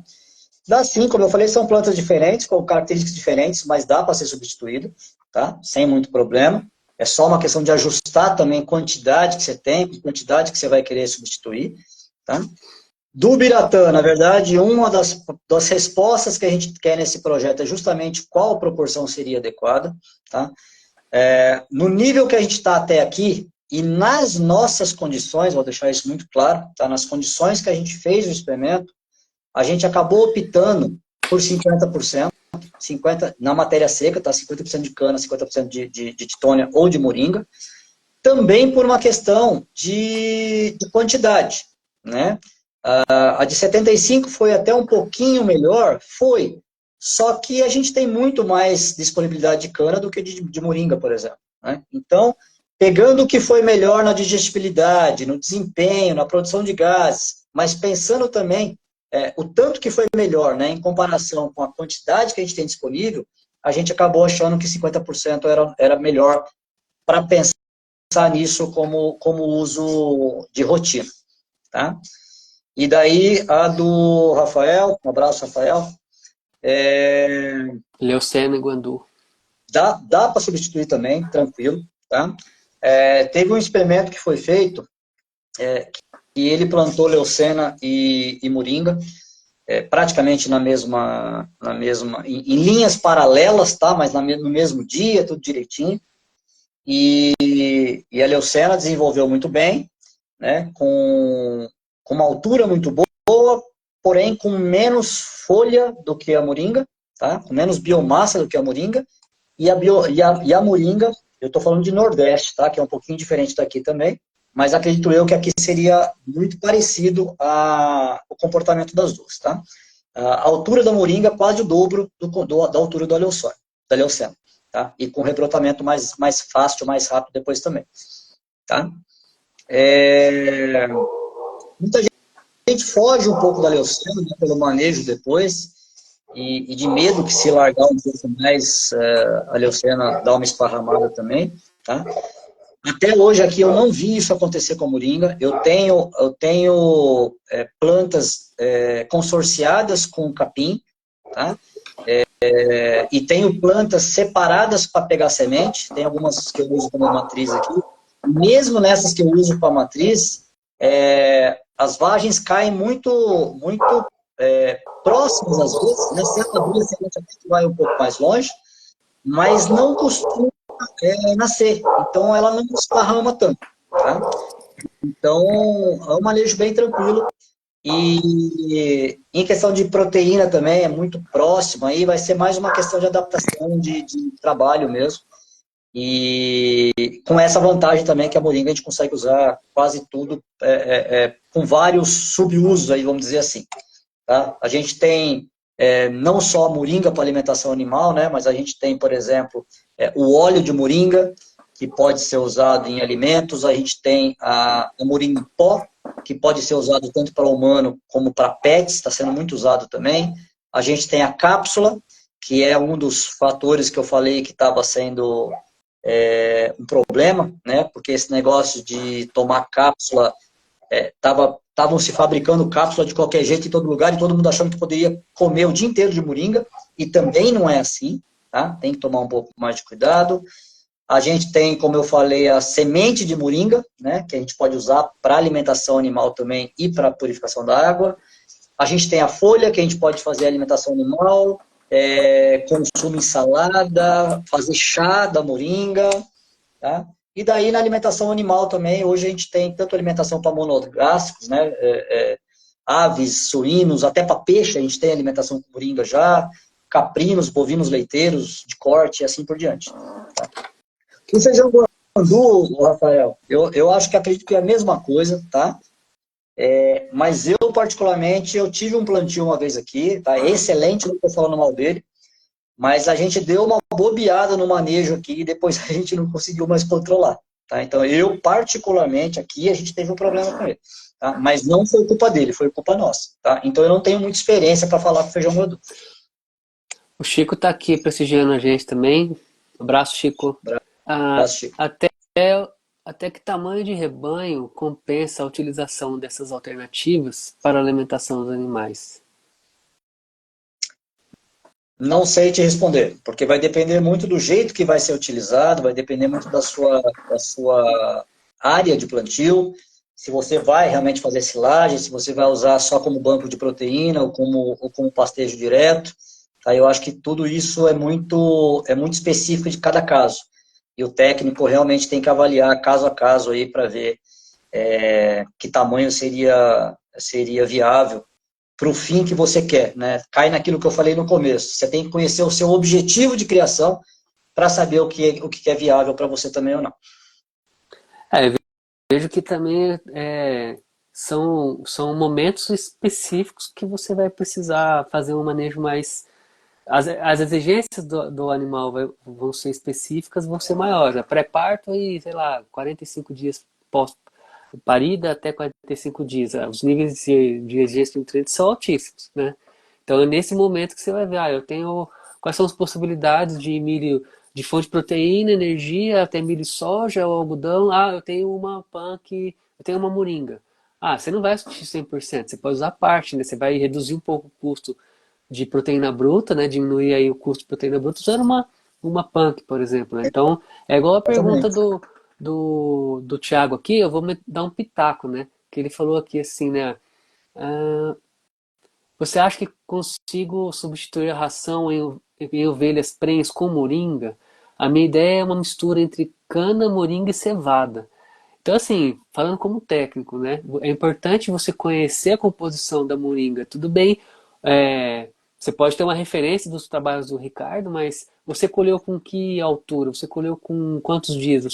Dá sim, como eu falei, são plantas diferentes, com características diferentes, mas dá para ser substituído, tá? Sem muito problema. É só uma questão de ajustar também a quantidade que você tem, a quantidade que você vai querer substituir, tá? Do Biratã, na verdade, uma das respostas que a gente quer nesse projeto é justamente qual proporção seria adequada, tá? No nível que a gente está até aqui, e nas nossas condições, vou deixar isso muito claro, tá? Nas condições que a gente fez o experimento, a gente acabou optando por 50%, 50% na matéria seca, tá? 50% de cana, 50% de titônia ou de moringa, também por uma questão de quantidade, né? A de 75 foi até um pouquinho melhor, foi. Só que a gente tem muito mais disponibilidade de cana do que de moringa, por exemplo. Né? Então, pegando o que foi melhor na digestibilidade, no desempenho, na produção de gases, mas pensando também o tanto que foi melhor, né, em comparação com a quantidade que a gente tem disponível, a gente acabou achando que 50% era melhor para pensar nisso como uso de rotina. Tá? E daí a do Rafael, um abraço, Rafael, Leucena e Guandu. dá para substituir também, tranquilo. Tá? Teve um experimento que foi feito, que ele plantou leucena e moringa, praticamente em linhas paralelas, tá? Mas no mesmo dia, tudo direitinho. E a leucena desenvolveu muito bem, né? Com uma altura muito boa, porém com menos folha do que a moringa, tá? Com menos biomassa do que a moringa. E a moringa, eu estou falando de Nordeste, tá? Que é um pouquinho diferente daqui também, mas acredito eu que aqui seria muito parecido o comportamento das duas, tá? A altura da moringa é quase o dobro da altura da leucena, tá? E com rebrotamento mais fácil, mais rápido depois também, tá? Muita gente foge um pouco da leucena, né, pelo manejo depois, e de medo que se largar um pouco mais, a leucena dá uma esparramada também, tá? Até hoje aqui eu não vi isso acontecer com a moringa. Eu tenho plantas consorciadas com capim, tá? E tenho plantas separadas para pegar semente. Tem algumas que eu uso como matriz aqui. Mesmo nessas que eu uso para matriz, as vagens caem muito próximas às vezes. Na certa semente até que vai um pouco mais longe, mas não costuma nascer. Então, ela não esparrama tanto. Tá? Então, é um manejo bem tranquilo. E em questão de proteína também, é muito próximo. Aí vai ser mais uma questão de adaptação de trabalho mesmo. E com essa vantagem também que a moringa a gente consegue usar quase tudo com vários subusos, aí, vamos dizer assim. Tá? A gente tem não só a moringa para alimentação animal, né, mas a gente tem, por exemplo, o óleo de moringa, que pode ser usado em alimentos, a gente tem a moringa em pó, que pode ser usado tanto para humano como para pets, está sendo muito usado também. A gente tem a cápsula, que é um dos fatores que eu falei que estava sendo um problema, né, porque esse negócio de tomar cápsula estavam se fabricando cápsula de qualquer jeito em todo lugar e todo mundo achando que poderia comer o dia inteiro de moringa, e também não é assim, tá? Tem que tomar um pouco mais de cuidado. A gente tem, como eu falei, a semente de moringa, né, que a gente pode usar para alimentação animal também e para purificação da água. A gente tem a folha, que a gente pode fazer alimentação animal, consumo em salada, fazer chá da moringa, tá? E daí na alimentação animal também, hoje a gente tem tanto alimentação para monogástricos, né, aves, suínos, até para peixe a gente tem alimentação com moringa já, caprinos, bovinos leiteiros de corte e assim por diante. Tá? O feijão guandu, Rafael, eu acho que acredito que é a mesma coisa, tá? Mas eu particularmente, eu tive um plantio uma vez aqui, tá? Excelente, não estou falando mal dele, mas a gente deu uma bobeada no manejo aqui e depois a gente não conseguiu mais controlar. Tá? Então, eu, particularmente, aqui, a gente teve um problema com ele. Tá? Mas não foi culpa dele, foi culpa nossa. Tá? Então, eu não tenho muita experiência para falar com feijão gordura. O Chico está aqui prestigiando a gente também. Abraço, Chico. Ah, Abraço, Chico. até que tamanho de rebanho compensa a utilização dessas alternativas para a alimentação dos animais? Não sei te responder, porque vai depender muito do jeito que vai ser utilizado, vai depender muito da sua área de plantio, se você vai realmente fazer silagem, se você vai usar só como banco de proteína ou como pastejo direto. Aí eu acho que tudo isso é muito específico de cada caso. E o técnico realmente tem que avaliar caso a caso aí para ver que tamanho seria viável para o fim que você quer, né? Cai naquilo que eu falei no começo. Você tem que conhecer o seu objetivo de criação para saber o que é viável para você também ou não. Eu vejo que também são momentos específicos que você vai precisar fazer um manejo mais. As exigências do animal vão ser específicas, vão ser maiores. A pré-parto aí, sei lá, 45 dias pós-parida até 45 dias. Os níveis de exigência de nutrientes são altíssimos, né? Então é nesse momento que você vai ver, eu tenho quais são as possibilidades de milho, de fonte de proteína, energia, até milho e soja ou algodão. Eu tenho uma punk, eu tenho uma moringa. Você não vai substituir 100%, você pode usar parte, né? Você vai reduzir um pouco o custo de proteína bruta, né? Diminuir aí o custo de proteína bruta usando uma punk, por exemplo, né? Então, é igual a pergunta Exatamente. do Thiago aqui, eu vou dar um pitaco, né? Que ele falou aqui assim, né? Ah, você acha que consigo substituir a ração em ovelhas prenhes com moringa? A minha ideia é uma mistura entre cana, moringa e cevada. Então, assim, falando como técnico, né? É importante você conhecer a composição da moringa. Tudo bem, você pode ter uma referência dos trabalhos do Ricardo, mas você colheu com que altura? Você colheu com quantos dias?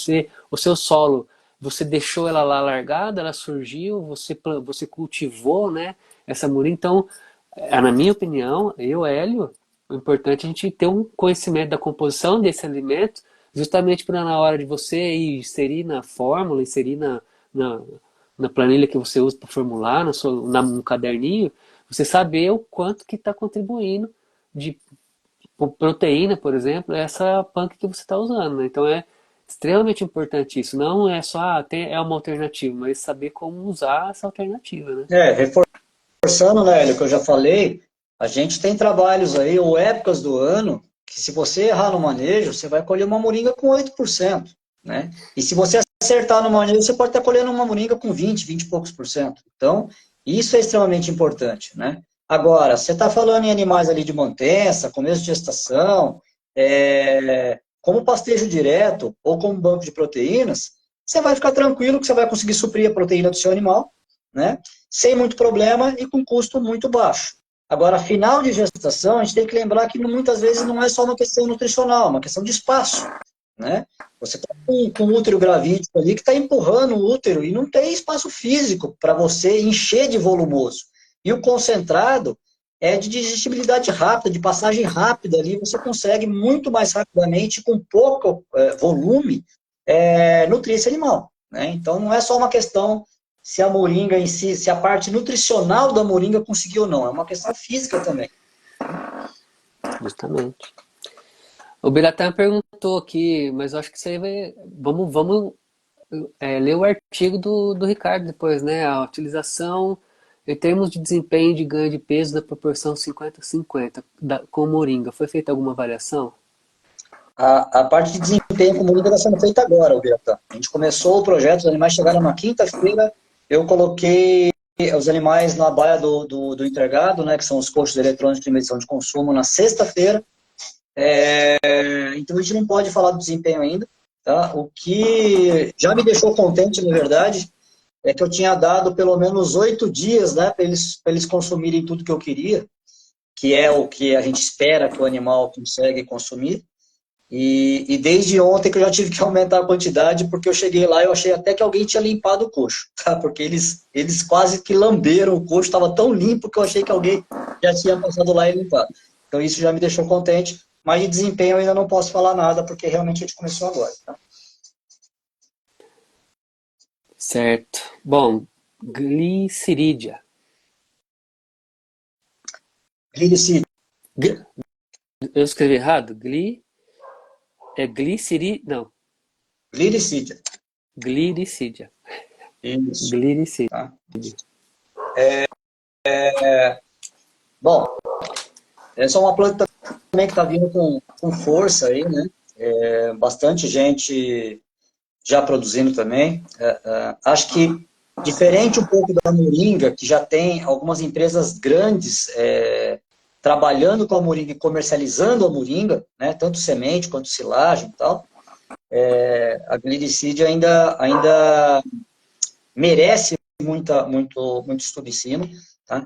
O seu solo, você deixou ela lá largada, ela surgiu, você cultivou, né? Essa moringa. Então, na minha opinião, Hélio, o importante é a gente ter um conhecimento da composição desse alimento, justamente para na hora de você inserir na fórmula, inserir na, na planilha que você usa para formular, no caderninho, você saber o quanto que está contribuindo de proteína, por exemplo, essa punk que você está usando, né? Então é extremamente importante isso. Não é só, é uma alternativa, mas saber como usar essa alternativa, né? Reforçando, né, o que eu já falei, a gente tem trabalhos aí, ou épocas do ano, que se você errar no manejo, você vai colher uma moringa com 8%, né? E se você acertar no manejo, você pode estar colhendo uma moringa com 20 e poucos por cento. Então, isso é extremamente importante, né? Agora, você está falando em animais ali de mantença, começo de gestação, como pastejo direto ou como banco de proteínas, você vai ficar tranquilo que você vai conseguir suprir a proteína do seu animal, né? Sem muito problema e com custo muito baixo. Agora, final de gestação, a gente tem que lembrar que muitas vezes não é só uma questão nutricional, é uma questão de espaço, né? Você está com o útero gravídico ali que está empurrando o útero e não tem espaço físico para você encher de volumoso. E o concentrado é de digestibilidade rápida, de passagem rápida ali, você consegue muito mais rapidamente, com pouco volume, nutrir esse animal, né? Então, não é só uma questão se a moringa em si, se a parte nutricional da moringa conseguiu ou não. É uma questão física também. Justamente. O Biratan perguntou aqui, mas eu acho que isso aí vai. Vamos ler o artigo do Ricardo depois, né? A utilização em termos de desempenho de ganho de peso da proporção 50-50 com moringa. Foi feita alguma avaliação? A parte de desempenho com moringa está sendo feita agora, Biratan. A gente começou o projeto, os animais chegaram na quinta-feira, eu coloquei os animais na baia do intergado, né, que são os coxos eletrônicos de medição de consumo, na sexta-feira. Então a gente não pode falar do desempenho ainda. Tá? O que já me deixou contente, na verdade, é que eu tinha dado pelo menos 8 dias, né, para eles consumirem tudo que eu queria, que é o que a gente espera que o animal consegue consumir. E desde ontem que eu já tive que aumentar a quantidade, porque eu cheguei lá e eu achei até que alguém tinha limpado o coxo, tá? Porque eles quase que lamberam o coxo, estava tão limpo que eu achei que alguém já tinha passado lá e limpado. Então isso já me deixou contente, mas de desempenho eu ainda não posso falar nada, porque realmente a gente começou agora, tá? Certo. Bom, glicerídea. Glicídia. Eu escrevi errado? Glicídia? Não, Glicídia. gliricídia. Isso. Gliricídia. Tá? Bom, essa é uma planta também que está vindo com força aí, né? Bastante gente já produzindo também. Acho que, diferente um pouco da moringa, que já tem algumas empresas grandes trabalhando com a moringa e comercializando a moringa, né, tanto semente quanto silagem e tal, a glicídia ainda merece muito estudo em cima. Tá?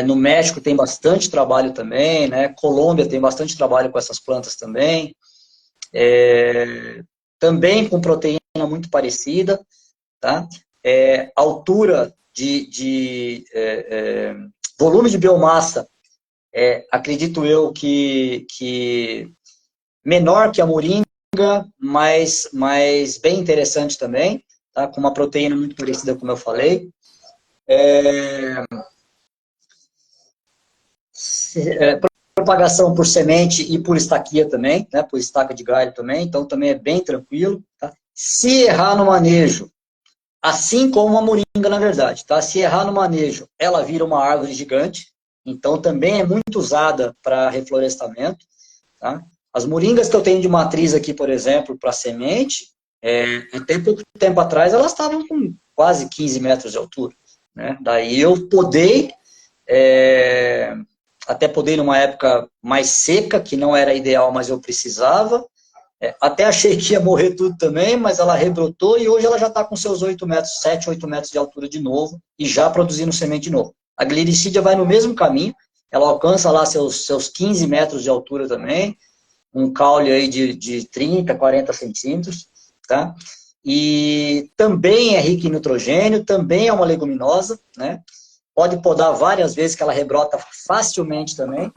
No México tem bastante trabalho também, né? Colômbia tem bastante trabalho com essas plantas também. Também com proteína muito parecida, tá? Altura volume de biomassa, acredito eu que menor que a moringa, mas bem interessante também, tá? Com uma proteína muito parecida, como eu falei. Propagação por semente e por estaquia também, né? Por estaca de galho também, então também é bem tranquilo. Tá? Se errar no manejo, assim como a moringa, na verdade, tá? Se errar no manejo, ela vira uma árvore gigante, então também é muito usada para reflorestamento, tá? As moringas que eu tenho de matriz aqui, por exemplo, para semente, até pouco tempo atrás, elas estavam com quase 15 metros de altura, né? Daí eu podei, até podei numa época mais seca, que não era ideal, mas eu precisava. Até achei que ia morrer tudo também, mas ela rebrotou e hoje ela já está com seus 8 metros, 7, 8 metros de altura de novo e já produzindo semente de novo. A glericídia vai no mesmo caminho, ela alcança lá seus 15 metros de altura também, um caule aí de 30, 40 centímetros, tá? E também é rica em nitrogênio, também é uma leguminosa, né? Pode podar várias vezes que ela rebrota facilmente também.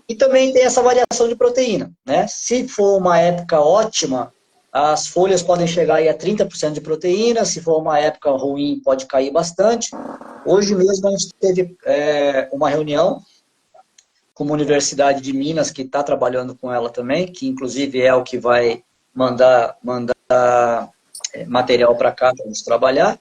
E também tem essa variação de proteína, né? Se for uma época ótima, as folhas podem chegar aí a 30% de proteína, se for uma época ruim, pode cair bastante. Hoje mesmo a gente teve uma reunião com uma universidade de Minas que está trabalhando com ela também, que inclusive é o que vai mandar material para cá para a gente trabalhar.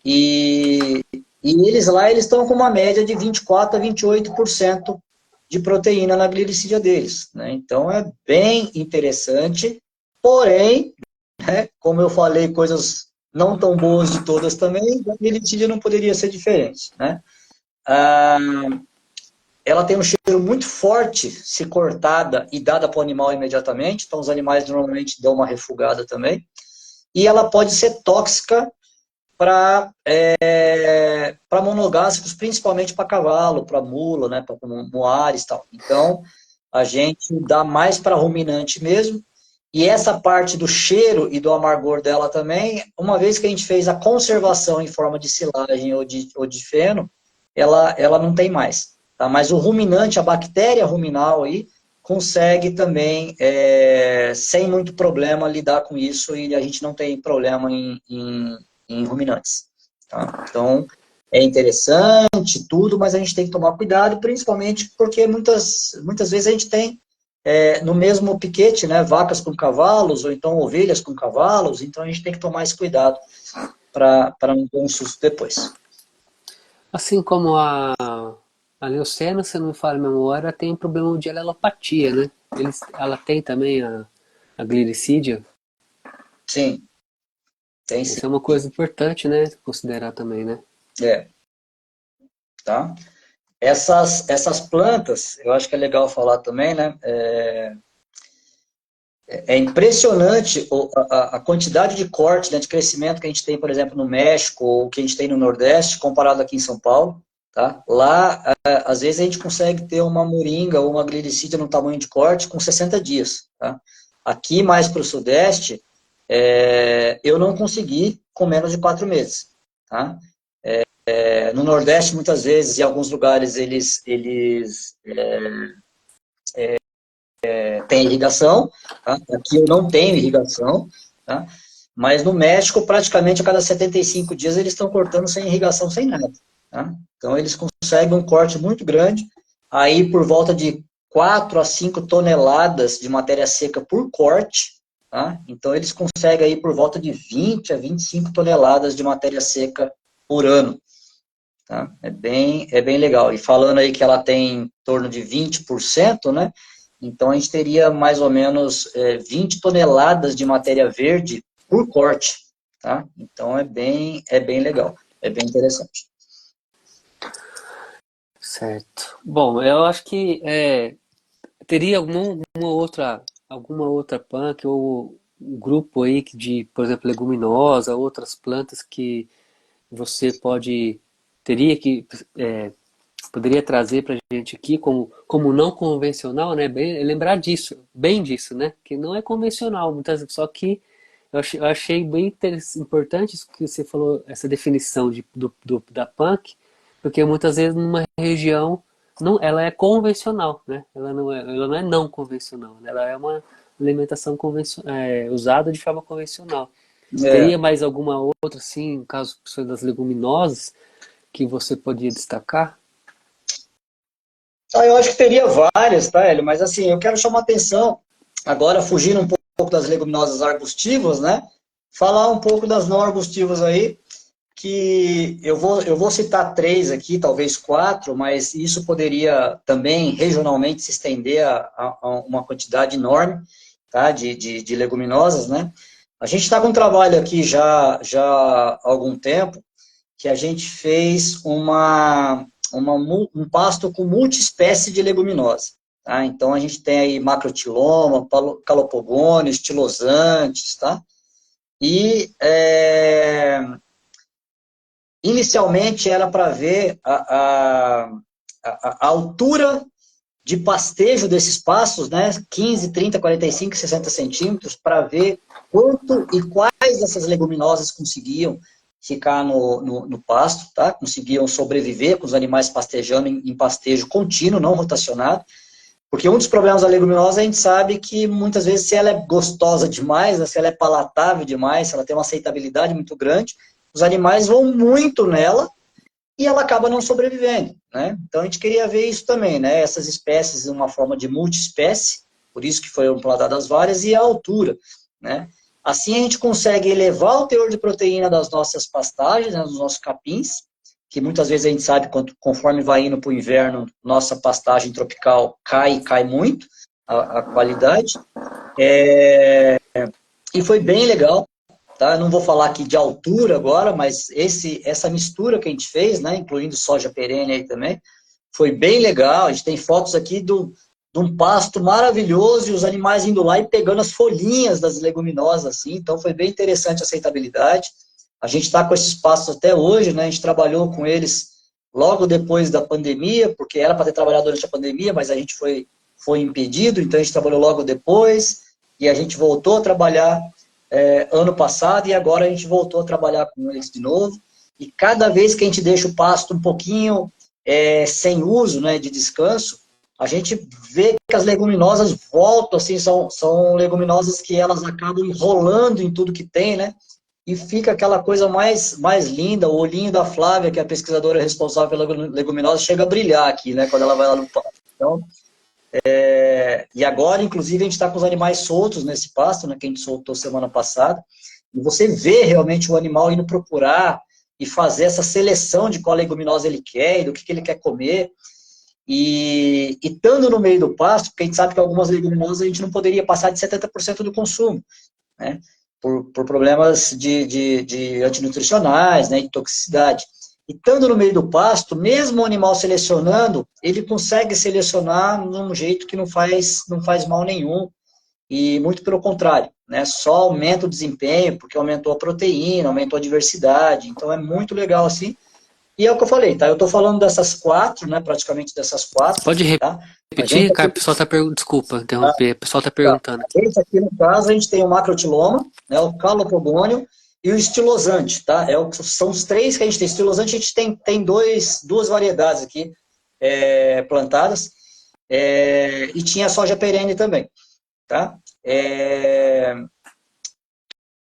E eles lá, eles estão com uma média de 24 a 28% de proteína na glicídia deles, né? Então é bem interessante, porém, né, como eu falei, coisas não tão boas de todas também, a glicídia não poderia ser diferente, né? Ela tem um cheiro muito forte se cortada e dada para o animal imediatamente, então os animais normalmente dão uma refugada também, e ela pode ser tóxica para monogástricos, principalmente para cavalo, para mula, né, para moares e tal. Então, a gente dá mais para ruminante mesmo, e essa parte do cheiro e do amargor dela também, uma vez que a gente fez a conservação em forma de silagem ou de feno, ela não tem mais. Tá? Mas o ruminante, a bactéria ruminal aí, consegue também, sem muito problema, lidar com isso, e a gente não tem problema em ruminantes. Tá? Então, é interessante tudo, mas a gente tem que tomar cuidado, principalmente porque muitas vezes a gente tem no mesmo piquete, né, vacas com cavalos, ou então ovelhas com cavalos, então a gente tem que tomar esse cuidado para não ter um susto depois. Assim como a leucena, se não me falha a memória, tem um problema de alelopatia, né? Ela tem também a glicídia. Sim, tem sim. Isso é uma coisa importante, né? Considerar também, né? Tá? Essas plantas, eu acho que é legal falar também, né? É impressionante a quantidade de corte, né, de crescimento que a gente tem, por exemplo, no México, ou que a gente tem no Nordeste, comparado aqui em São Paulo. Tá? Lá, às vezes, a gente consegue ter uma moringa ou uma glericídia no tamanho de corte com 60 dias. Tá? Aqui, mais para o Sudeste, eu não consegui com menos de 4 meses. Tá? No Nordeste, muitas vezes, em alguns lugares, eles têm irrigação. Tá? Aqui eu não tenho irrigação. Tá? Mas no México, praticamente a cada 75 dias, eles estão cortando sem irrigação, sem nada. Tá? Então, eles conseguem um corte muito grande, aí por volta de 4 a 5 toneladas de matéria seca por corte. Tá? Então, eles conseguem aí por volta de 20 a 25 toneladas de matéria seca por ano. Tá? É bem legal. E falando aí que ela tem em torno de 20%, né? Então, a gente teria mais ou menos 20 toneladas de matéria verde por corte. Tá? Então, é bem legal. É bem interessante. Certo. Bom, eu acho que teria alguma outra punk ou um grupo aí de, por exemplo, leguminosa, outras plantas que você teria que, poderia trazer para a gente aqui como não convencional, né? Lembrar disso, bem disso, né? Que não é convencional, muitas só que Eu achei bem importante isso que você falou, essa definição da punk, porque muitas vezes numa região não, ela é convencional, né? Ela não convencional, né? Ela é uma alimentação usada de forma convencional. É. Teria mais alguma outra, assim, no caso das leguminosas, que você podia destacar? Eu acho que teria várias, tá, Hélio? Mas assim, eu quero chamar atenção, agora fugindo um pouco das leguminosas arbustivas, né? Falar um pouco das não arbustivas aí, que eu vou citar três aqui, talvez quatro, mas isso poderia também regionalmente se estender a uma quantidade enorme, tá, de leguminosas, né? A gente está com um trabalho aqui já há algum tempo, que a gente fez um pasto com multiespécie de leguminosa. Tá? Então, a gente tem aí macrotiloma, calopogônio, estilosantes, tá? E, inicialmente, era para ver a altura de pastejo desses pastos, né? 15, 30, 45, 60 centímetros, para ver quanto e quais dessas leguminosas conseguiam ficar no pasto, tá? Conseguiam sobreviver com os animais pastejando em pastejo contínuo, não rotacionado. Porque um dos problemas da leguminosa, a gente sabe que muitas vezes, se ela é gostosa demais, né, se ela é palatável demais, se ela tem uma aceitabilidade muito grande, os animais vão muito nela e ela acaba não sobrevivendo, né? Então a gente queria ver isso também, né? Essas espécies em uma forma de multiespécie, por isso que foram plantadas as várias, e a altura, né? Assim a gente consegue elevar o teor de proteína das nossas pastagens, né, dos nossos capins, que muitas vezes a gente sabe, conforme vai indo para o inverno, nossa pastagem tropical cai muito a qualidade. E foi bem legal, tá? Eu não vou falar aqui de altura agora, mas essa mistura que a gente fez, né, incluindo soja perene aí também, foi bem legal. A gente tem fotos aqui de um pasto maravilhoso e os animais indo lá e pegando as folhinhas das leguminosas, assim. Então foi bem interessante a aceitabilidade. A gente está com esses pastos até hoje, né? A gente trabalhou com eles logo depois da pandemia, porque era para ter trabalhado durante a pandemia, mas a gente foi impedido, então a gente trabalhou logo depois e a gente voltou a trabalhar ano passado e agora a gente voltou a trabalhar com eles de novo. E cada vez que a gente deixa o pasto um pouquinho sem uso, né, de descanso, a gente vê que as leguminosas voltam, assim, são leguminosas que elas acabam enrolando em tudo que tem, né? E fica aquela coisa mais linda, o olhinho da Flávia, que é a pesquisadora responsável pela leguminosa, chega a brilhar aqui, né, quando ela vai lá no pasto. Então, e agora, inclusive, a gente está com os animais soltos nesse pasto, né, que a gente soltou semana passada, e você vê realmente o animal indo procurar e fazer essa seleção de qual leguminosa ele quer e do que ele quer comer. E estando no meio do pasto, porque a gente sabe que algumas leguminosas a gente não poderia passar de 70% do consumo, né, por problemas de antinutricionais, né, de toxicidade. E estando no meio do pasto, mesmo o animal selecionando, ele consegue selecionar num jeito que não faz mal nenhum, e muito pelo contrário, né, só aumenta o desempenho, porque aumentou a proteína, aumentou a diversidade, então é muito legal assim. E é o que eu falei, tá? Eu estou falando dessas quatro, né, praticamente dessas quatro, Pode tá? A gente repetir, cara? aqui, O pessoal tá perguntando. Desculpa interromper. O pessoal tá tá, perguntando aqui. a gente aqui no caso, a gente tem o macrotiloma, né, o calopogônio e o estilosante, tá? São os três que a gente tem. Estilosante a gente tem duas variedades aqui plantadas, e tinha a soja perene também, tá?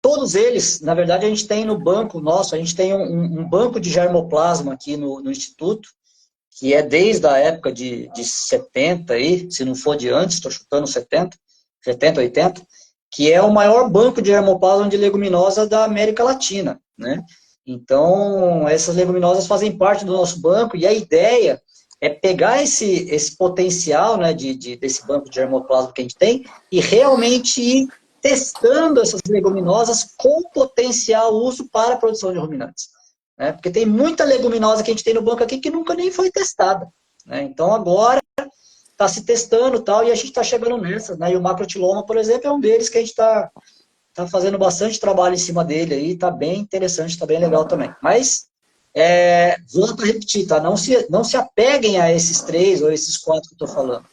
Todos eles, na verdade, a gente tem no banco nosso, a gente tem um banco de germoplasma aqui no Instituto, que é desde a época de 70, aí, se não for de antes, estou chutando 70, 80, que é o maior banco de germoplasma de leguminosa da América Latina, né? Então, essas leguminosas fazem parte do nosso banco, e a ideia é pegar esse potencial, né, desse banco de germoplasma que a gente tem e realmente ir testando essas leguminosas com potencial uso para a produção de ruminantes, né? Porque tem muita leguminosa que a gente tem no banco aqui que nunca nem foi testada, né? Então agora está se testando tal, e a gente está chegando nessa, né? E o macrotiloma, por exemplo, é um deles que a gente está fazendo bastante trabalho em cima dele aí, está bem interessante, está bem legal também. Mas, volto a repetir, tá? Não se apeguem a esses três ou esses quatro que eu estou falando,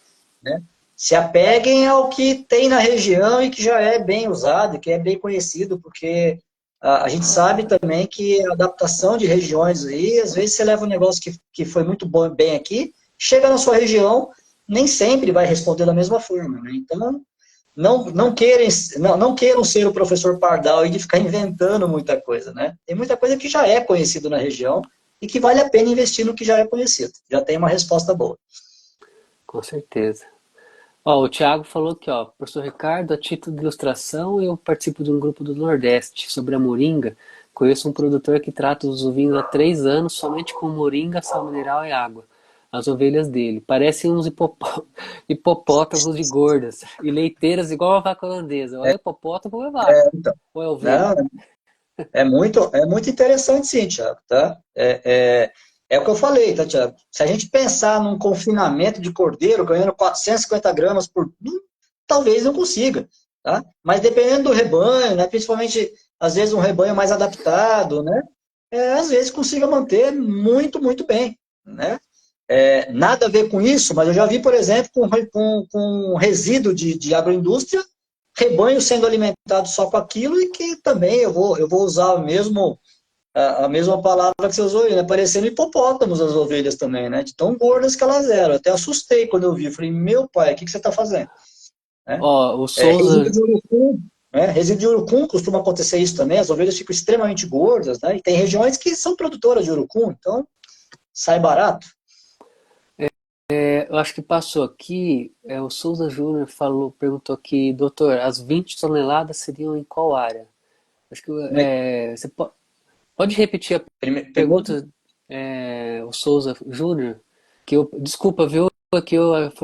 né? se apeguem ao que tem na região e que já é bem usado, que é bem conhecido, porque a gente sabe também que a adaptação de regiões aí, às vezes você leva um negócio que foi muito bom, bem aqui, chega na sua região, nem sempre vai responder da mesma forma, né? Então, não queiram ser o professor Pardal e de ficar inventando muita coisa, né? Tem muita coisa que já é conhecido na região e que vale a pena investir no que já é conhecido. Já tem uma resposta boa. Com certeza. Ó, o Thiago falou aqui, ó, professor Ricardo, a título de ilustração, eu participo de um grupo do Nordeste sobre a moringa. Conheço um produtor que trata os ovinos há 3 anos somente com moringa, sal mineral e água. As ovelhas dele parecem uns hipopótamos de gordas e leiteiras igual a vaca holandesa. Ou é hipopótamo ou é vaca, Então, ou é ovelha. não, é muito interessante, sim, Thiago, tá? É o que eu falei, tá, Thiago? Se a gente pensar num confinamento de cordeiro ganhando 450 gramas por... talvez não consiga, tá? Mas dependendo do rebanho, né, principalmente, às vezes, um rebanho mais adaptado, né, às vezes consiga manter muito, muito bem, né? Nada a ver com isso, mas eu já vi, por exemplo, com resíduo de agroindústria, rebanho sendo alimentado só com aquilo e que também eu vou usar a mesma palavra que você usou aí, né? Parecendo hipopótamos as ovelhas também, né? De tão gordas que elas eram. Eu até assustei quando eu vi. Falei, meu pai, o que você está fazendo? Né? Ó, o Resíduo Souza, de urucum, né? Resíduo de urucum costuma acontecer isso também. As ovelhas ficam extremamente gordas, né? E tem regiões que são produtoras de urucum, então sai barato. eu acho que passou aqui, o Souza Júnior falou, perguntou aqui, doutor, as 20 toneladas seriam em qual área? Acho que você pode repetir a Pergunta? pergunta, o Souza Júnior? Que eu, desculpa, viu? Que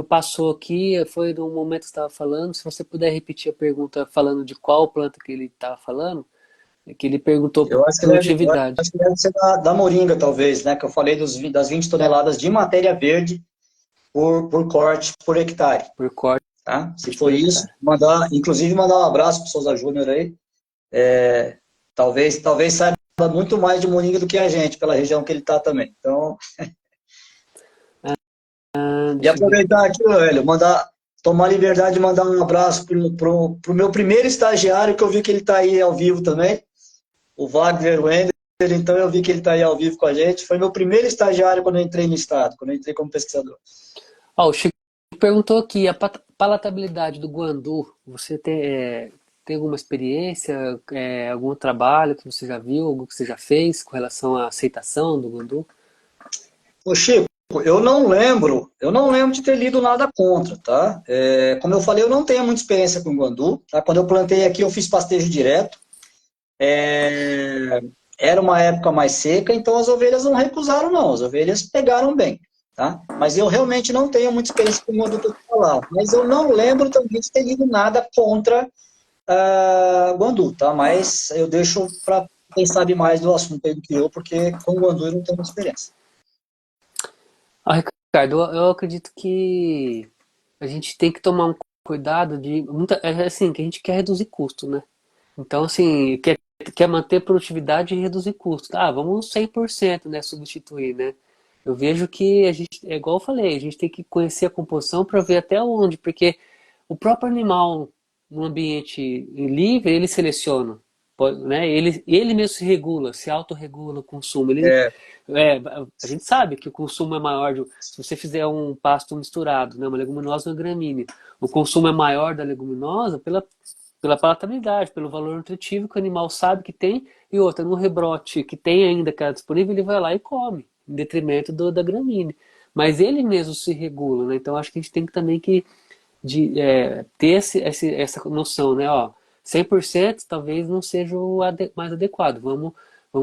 passou aqui, foi no momento que você estava falando. Se você puder repetir a pergunta falando de qual planta que ele estava falando, é que ele perguntou Eu acho produtividade que deve ser da Moringa, talvez, né? Que eu falei das 20 toneladas de matéria verde por corte por hectare. por corte Tá? Se for por isso, hectare. inclusive mandar um abraço para o Souza Júnior aí. Talvez saiba muito mais de Moringa do que a gente, pela região que ele está também. Então, Ah, e deixa eu ver. aproveitar aqui, Hélio, tomar a liberdade de mandar um abraço pro meu primeiro estagiário, que eu vi que ele está aí ao vivo também, o Wagner Wender. Então eu vi que ele está aí ao vivo com a gente. Foi meu primeiro estagiário quando eu entrei no estado, quando eu entrei como pesquisador. Ó, o Chico perguntou aqui, a palatabilidade do guandu, você tem alguma experiência, algum trabalho que você já viu, algo que você já fez com relação à aceitação do guandu? Ô, Chico, eu não lembro de ter lido nada contra, tá? Como eu falei, eu não tenho muita experiência com guandu, tá? Quando eu plantei aqui, eu fiz pastejo direto. Era uma época mais seca, então as ovelhas não recusaram, não. As ovelhas pegaram bem, tá? Mas eu realmente não tenho muita experiência com guandu para falar. Mas eu não lembro também de ter lido nada contra guandu, tá? Mas eu deixo para quem sabe mais do assunto aí do que eu, porque com guandu eu não tenho muita experiência. Ah, Ricardo, eu acredito que a gente tem que tomar um cuidado é assim, que a gente quer reduzir custo, né? Então, assim, quer manter produtividade e reduzir custo. Ah, vamos 100%, né, substituir, né? Eu vejo que a gente, é igual eu falei, a gente tem que conhecer a composição para ver até onde, porque o próprio animal no ambiente livre, ele seleciona, né? Ele mesmo se regula, se autorregula o consumo. É, A gente sabe que o consumo é maior, se você fizer um pasto misturado, né, uma leguminosa e uma gramínea, o consumo é maior da leguminosa pela palatabilidade, pelo valor nutritivo que o animal sabe que tem, e outra, no rebrote que tem ainda que é disponível, ele vai lá e come, em detrimento da gramínea. Mas ele mesmo se regula, né? Então acho que a gente tem que também ter essa noção, né? Ó, 100% talvez não seja o mais adequado. Vamos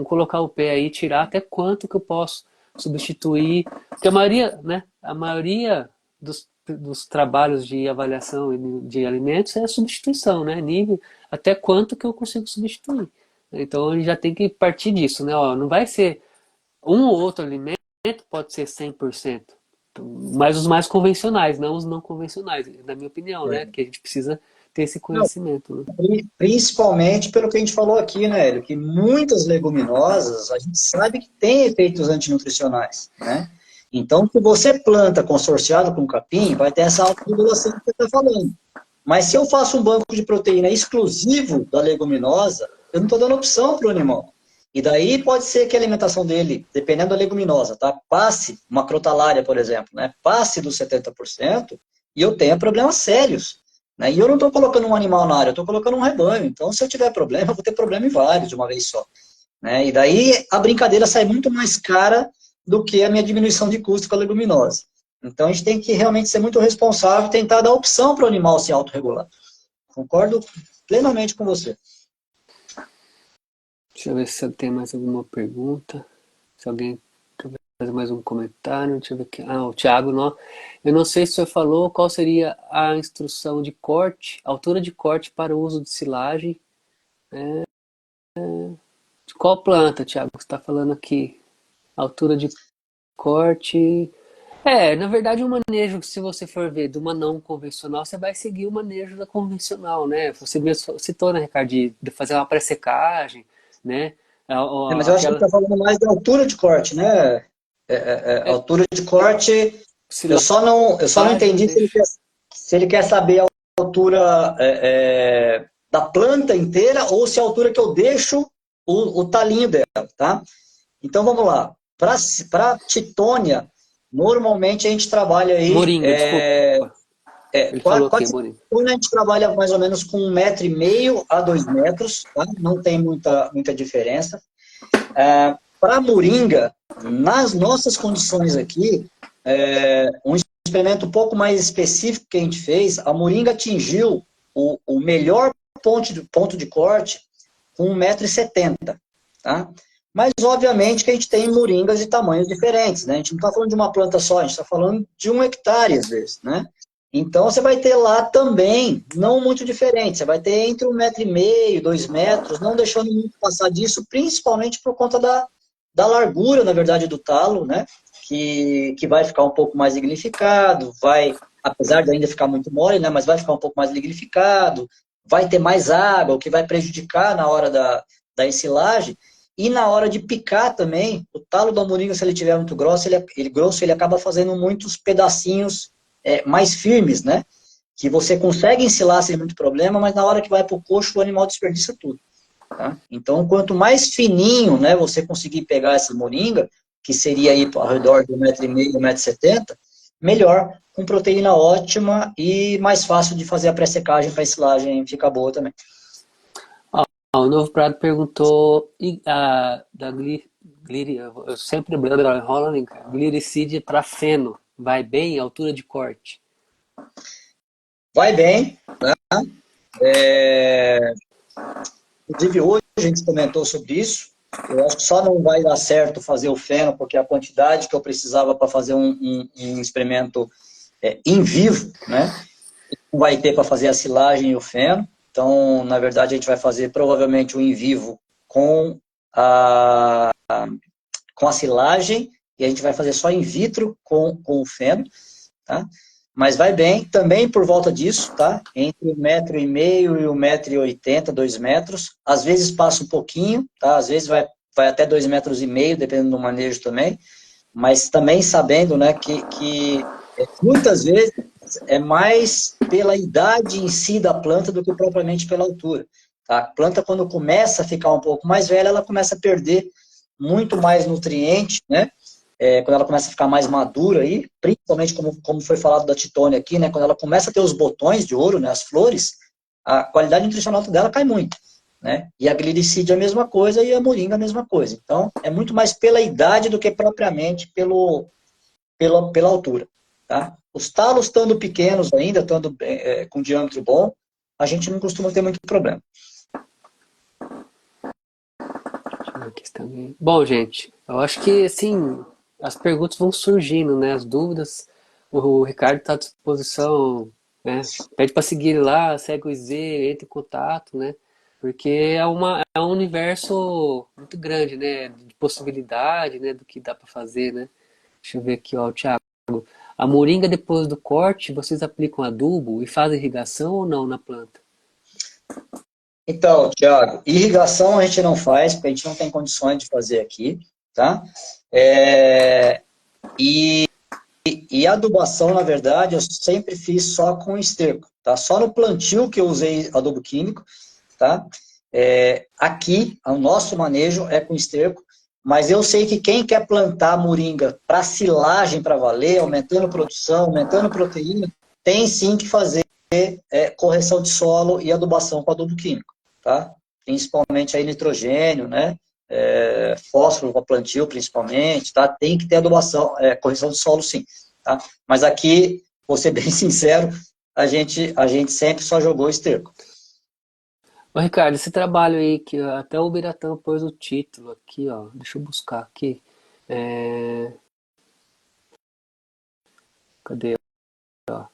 colocar o pé aí, tirar até quanto que eu posso substituir. Porque a maioria dos trabalhos de avaliação de alimentos é a substituição, né? Nível, até quanto que eu consigo substituir. Então a gente já tem que partir disso, né? Ó, não vai ser um ou outro alimento, pode ser 100%. Mas os mais convencionais, não os não convencionais, na minha opinião, né? é. Que a gente precisa ter esse Não, conhecimento, né? principalmente pelo que a gente falou aqui, né, Hélio, que muitas leguminosas a gente sabe que têm efeitos antinutricionais, né? Então, se você planta consorciado com capim, vai ter essa autorregulação que você está falando. Mas se eu faço um banco de proteína exclusivo da leguminosa, eu não estou dando opção para o animal. E daí pode ser que a alimentação dele, dependendo da leguminosa, tá? Passe, uma crotalária, por exemplo, né? Passe dos 70% e eu tenha problemas sérios. Né? E eu não estou colocando um animal na área, eu estou colocando um rebanho. Então, se eu tiver problema, eu vou ter problema em vários de uma vez só. Né? E daí a brincadeira sai muito mais cara do que a minha diminuição de custo com a leguminosa. Então, a gente tem que realmente ser muito responsável e tentar dar opção para o animal se autorregular. Concordo plenamente com você. Deixa eu ver se tem mais alguma pergunta. Se alguém quer fazer mais um comentário. Deixa eu ver aqui. Ah, o Thiago, não. Eu não sei se você falou qual seria a instrução de corte, altura de corte para o uso de silagem. De qual planta, Thiago? Você está falando aqui? Altura de corte. Na verdade, o manejo, se você for ver de uma não convencional, você vai seguir o manejo da convencional, né? Você mesmo citou, né, Ricardo, de fazer uma pré-secagem, né? Mas eu acho que ele Aquela está falando mais da altura de corte, né? Altura de corte, eu só não silagem, entendi deixa. se ele quer saber a altura da planta inteira ou se é a altura que eu deixo o talinho dela, tá? Então, vamos lá. Para titônia, normalmente a gente trabalha aí, Moringa, desculpa. Ele falou com a aqui, Moringa. titônia a gente trabalha mais ou menos com 1,5 m a 2 metros, tá? Não tem muita diferença. Para a moringa, nas nossas condições aqui, um experimento um pouco mais específico que a gente fez, a moringa atingiu o melhor ponto de corte com 1,70 m, tá? Mas, obviamente, que a gente tem moringas de tamanhos diferentes, né? A gente não está falando de uma planta só, a gente está falando de 1 hectare, às vezes, né? Então, você vai ter lá também, não muito diferente, você vai ter entre 1,5 m, 2 metros, não deixando muito passar disso, principalmente por conta da largura, na verdade, do talo, né? Que vai ficar um pouco mais lignificado, apesar de ainda ficar muito mole, né? Mas vai ficar um pouco mais lignificado, vai ter mais água, o que vai prejudicar na hora da ensilagem. E na hora de picar também, o talo da moringa, se ele tiver muito grosso, ele acaba fazendo muitos pedacinhos mais firmes, né? Que você consegue ensilar sem muito problema, mas na hora que vai para o coxo, o animal desperdiça tudo. Tá? Então, quanto mais fininho, né, você conseguir pegar essa moringa, que seria aí ao redor de 1,5 m, 1,70 m, melhor, com proteína ótima e mais fácil de fazer a pré-secagem para a ensilagem ficar boa também. O Novo Prado perguntou eu sempre enrola, né, cara? Gliricídio para feno. Vai bem? Altura de corte? Vai bem, né? Inclusive, hoje a gente comentou sobre isso. Eu acho que só não vai dar certo fazer o feno, porque a quantidade que eu precisava para fazer um experimento em vivo, né? Não vai ter para fazer a silagem e o feno. Então, na verdade, a gente vai fazer provavelmente o em vivo a, com a silagem e a gente vai fazer só in vitro com o feno, tá? Mas vai bem, também por volta disso, tá? Entre 1,5 m e 1,80 m, 2 metros. Às vezes passa um pouquinho, tá? Às vezes vai até 2,5 m, dependendo do manejo também. Mas também sabendo, né, que muitas vezes é mais pela idade em si da planta do que propriamente pela altura. Tá? A planta, quando começa a ficar um pouco mais velha, ela começa a perder muito mais nutriente, né? Quando ela começa a ficar mais madura aí, principalmente como foi falado da titônia aqui, né? Quando ela começa a ter os botões de ouro, né? As flores, a qualidade nutricional dela cai muito, né? E a glicídia é a mesma coisa e a moringa a mesma coisa. Então, é muito mais pela idade do que propriamente pela altura, tá? Os talos estando pequenos ainda, estando com diâmetro bom, a gente não costuma ter muito problema. Bom, gente, eu acho que, assim, as perguntas vão surgindo, né? As dúvidas. O Ricardo está à disposição, né? Pede para seguir ele lá, segue o IZ, entre em contato, né? Porque é um universo muito grande, né? De possibilidade, né? Do que dá para fazer, né? Deixa eu ver aqui, ó, o Thiago. A moringa, depois do corte, vocês aplicam adubo e fazem irrigação ou não na planta? Então, Thiago, irrigação a gente não faz, porque a gente não tem condições de fazer aqui, tá? E, e a adubação, na verdade, eu sempre fiz só com esterco, tá? Só no plantio que eu usei adubo químico, tá? Aqui, o nosso manejo é com esterco, mas eu sei que quem quer plantar moringa para silagem para valer, aumentando produção, aumentando proteína, tem sim que fazer correção de solo e adubação com adubo químico, tá? Principalmente aí nitrogênio, né? Fósforo para plantio, principalmente, tá? Tem que ter adubação, correção de solo, sim, tá? Mas aqui, vou ser bem sincero, a gente sempre só jogou esterco. Ô, Ricardo, esse trabalho aí que até o Biratã pôs o título aqui, ó. Deixa eu buscar aqui. É, cadê? Ó.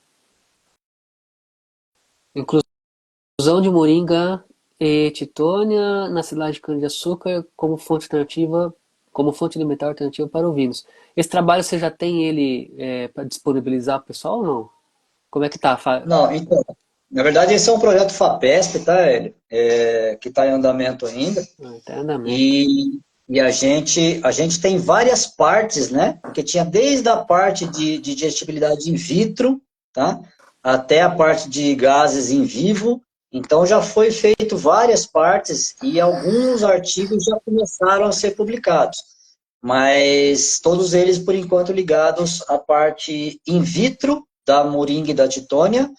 Inclusão de moringa e titônia na silagem de cana-de-açúcar como fonte alternativa, como fonte alimentar alternativa para ovinos. Esse trabalho você já tem ele para disponibilizar para o pessoal ou não? Como é que tá? Não, então, na verdade, esse é um projeto FAPESP, tá, Hélio? Que está em andamento ainda. Tá em andamento. E a gente tem várias partes, né? Porque tinha desde a parte de digestibilidade in vitro, tá? Até a parte de gases em vivo. Então, já foi feito várias partes e alguns artigos já começaram a ser publicados. Mas todos eles, por enquanto, ligados à parte in vitro da moringa e da titônia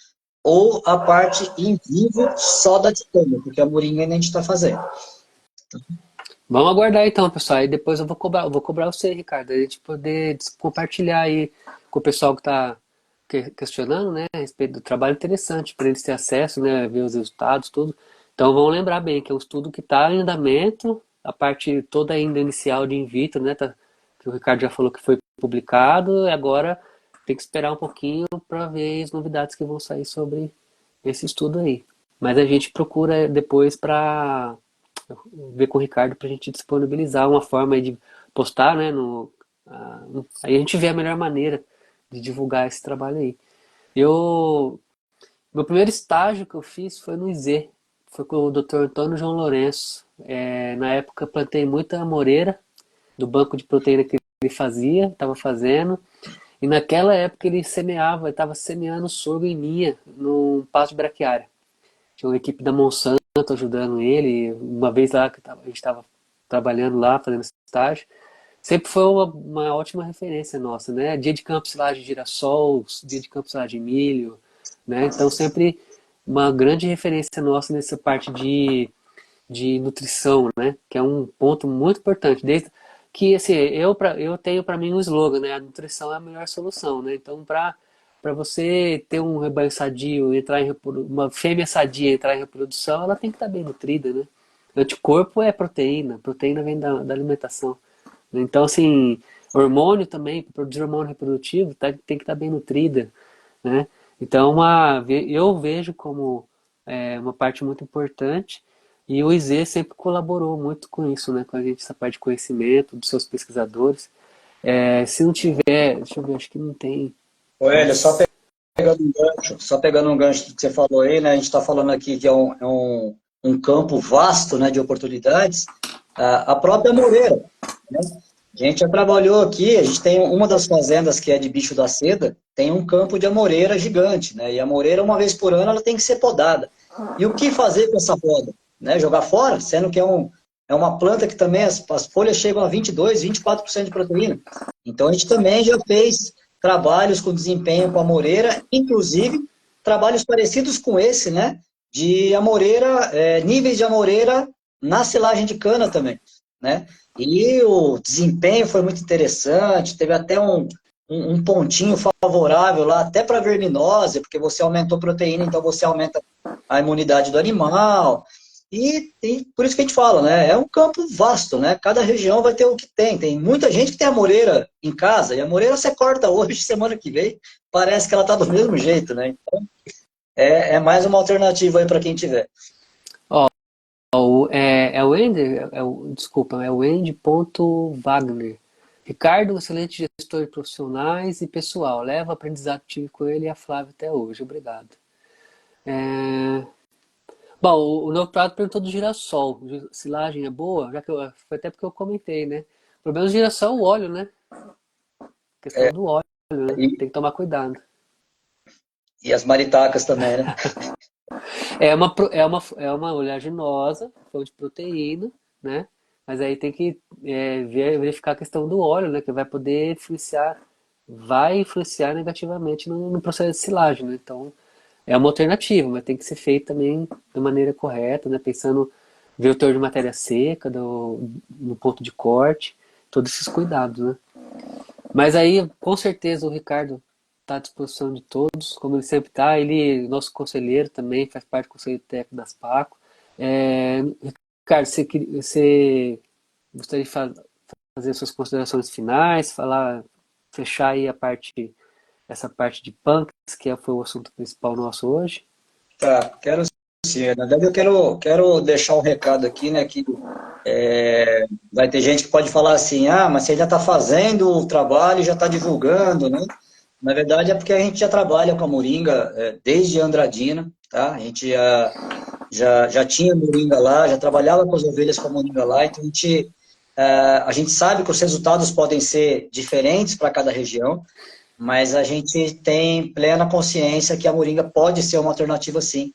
ou a parte in vivo só da titânia, porque a moringa ainda a gente está fazendo. Vamos aguardar então, pessoal. Aí depois eu vou cobrar você, Ricardo, a gente poder compartilhar aí com o pessoal que está questionando, né, a respeito do trabalho interessante, para eles terem acesso, né, ver os resultados, tudo. Então vamos lembrar bem que é um estudo que está em andamento, a parte toda ainda inicial de in vitro, né, que o Ricardo já falou que foi publicado, e agora tem que esperar um pouquinho para ver as novidades que vão sair sobre esse estudo aí. Mas a gente procura depois para ver com o Ricardo para a gente disponibilizar uma forma aí de postar, né? Aí a gente vê a melhor maneira de divulgar esse trabalho aí. Eu, meu primeiro estágio que eu fiz foi no IZ, foi com o Dr. Antônio João Lourenço. Na época eu plantei muita amoreira do banco de proteína que ele fazia, estava fazendo. E naquela época ele semeava, estava semeando sorgo em linha num pasto de braquiária. Tinha uma equipe da Monsanto ajudando ele. Uma vez lá que a gente estava trabalhando lá, fazendo estágio, sempre foi uma ótima referência nossa, né? Dia de campo silagem de girassol, dia de campo silagem de milho, né? Então sempre uma grande referência nossa nessa parte de nutrição, né? Que é um ponto muito importante. Desde que assim, eu tenho para mim um slogan, né? A nutrição é a melhor solução, né? Então para você ter um rebanho sadio, uma fêmea sadia entrar em reprodução, ela tem que estar bem nutrida, né? Anticorpo é proteína, proteína vem da alimentação. Então, assim, hormônio também, para produzir hormônio reprodutivo, tem que estar bem nutrida, né? Então, eu vejo como uma parte muito importante e o IZ sempre colaborou muito com isso, né? Com a gente, essa parte de conhecimento dos seus pesquisadores. Se não tiver, deixa eu ver, acho que não tem. Ô, Hélio, Mas, só pegando um gancho do que você falou aí, né? A gente está falando aqui que é um campo vasto, né, de oportunidades. A própria Moreira, né? A gente já trabalhou aqui, a gente tem uma das fazendas que é de bicho da seda, tem um campo de amoreira gigante, né? E a amoreira, uma vez por ano, ela tem que ser podada. E o que fazer com essa poda? Né? Jogar fora? Sendo que é uma planta que também as folhas chegam a 22, 24% de proteína. Então a gente também já fez trabalhos com desempenho com a amoreira, inclusive trabalhos parecidos com esse, né? De amoreira, níveis de amoreira na silagem de cana também, né? E o desempenho foi muito interessante, teve até um pontinho favorável lá, até para verminose, porque você aumentou proteína, então você aumenta a imunidade do animal. E por isso que a gente fala, né? É um campo vasto, né? Cada região vai ter o que tem. Tem muita gente que tem a moreira em casa, e a moreira você corta hoje, semana que vem, parece que ela tá do mesmo jeito, né? Então, é mais uma alternativa aí para quem tiver. é o Ender, desculpa, é o End.Wagner. Ricardo, excelente gestor de profissionais e pessoal. Leva aprendizado que tive com ele e a Flávia até hoje. Obrigado. É, Bom, o Novo Prado perguntou do girassol. Silagem é boa? Foi até porque eu comentei, né? O problema do girassol é o óleo, né? questão do óleo, né? E, Tem que tomar cuidado. e as maritacas também, né? É uma oleaginosa, fonte de proteína, né? Mas aí tem que verificar a questão do óleo, né? Que vai influenciar negativamente no processo de silagem, né? Então, é uma alternativa, mas tem que ser feito também da maneira correta, né? Pensando, ver o teor de matéria seca, no ponto de corte, todos esses cuidados, né? Mas aí, com certeza, o Ricardo está à disposição de todos, como ele sempre está. Ele, nosso conselheiro também, faz parte do conselho técnico das PACO. Ricardo, você gostaria de fazer suas considerações finais, fechar aí essa parte de punks, que foi o assunto principal nosso hoje? Tá, quero sim. Na verdade, eu quero deixar um recado aqui, né, que vai ter gente que pode falar assim, mas você já está fazendo o trabalho, já está divulgando, né? Na verdade, é porque a gente já trabalha com a Moringa desde Andradina, tá? A gente já tinha Moringa lá, já trabalhava com as ovelhas com a Moringa lá, então a gente sabe que os resultados podem ser diferentes para cada região, mas a gente tem plena consciência que a Moringa pode ser uma alternativa, sim,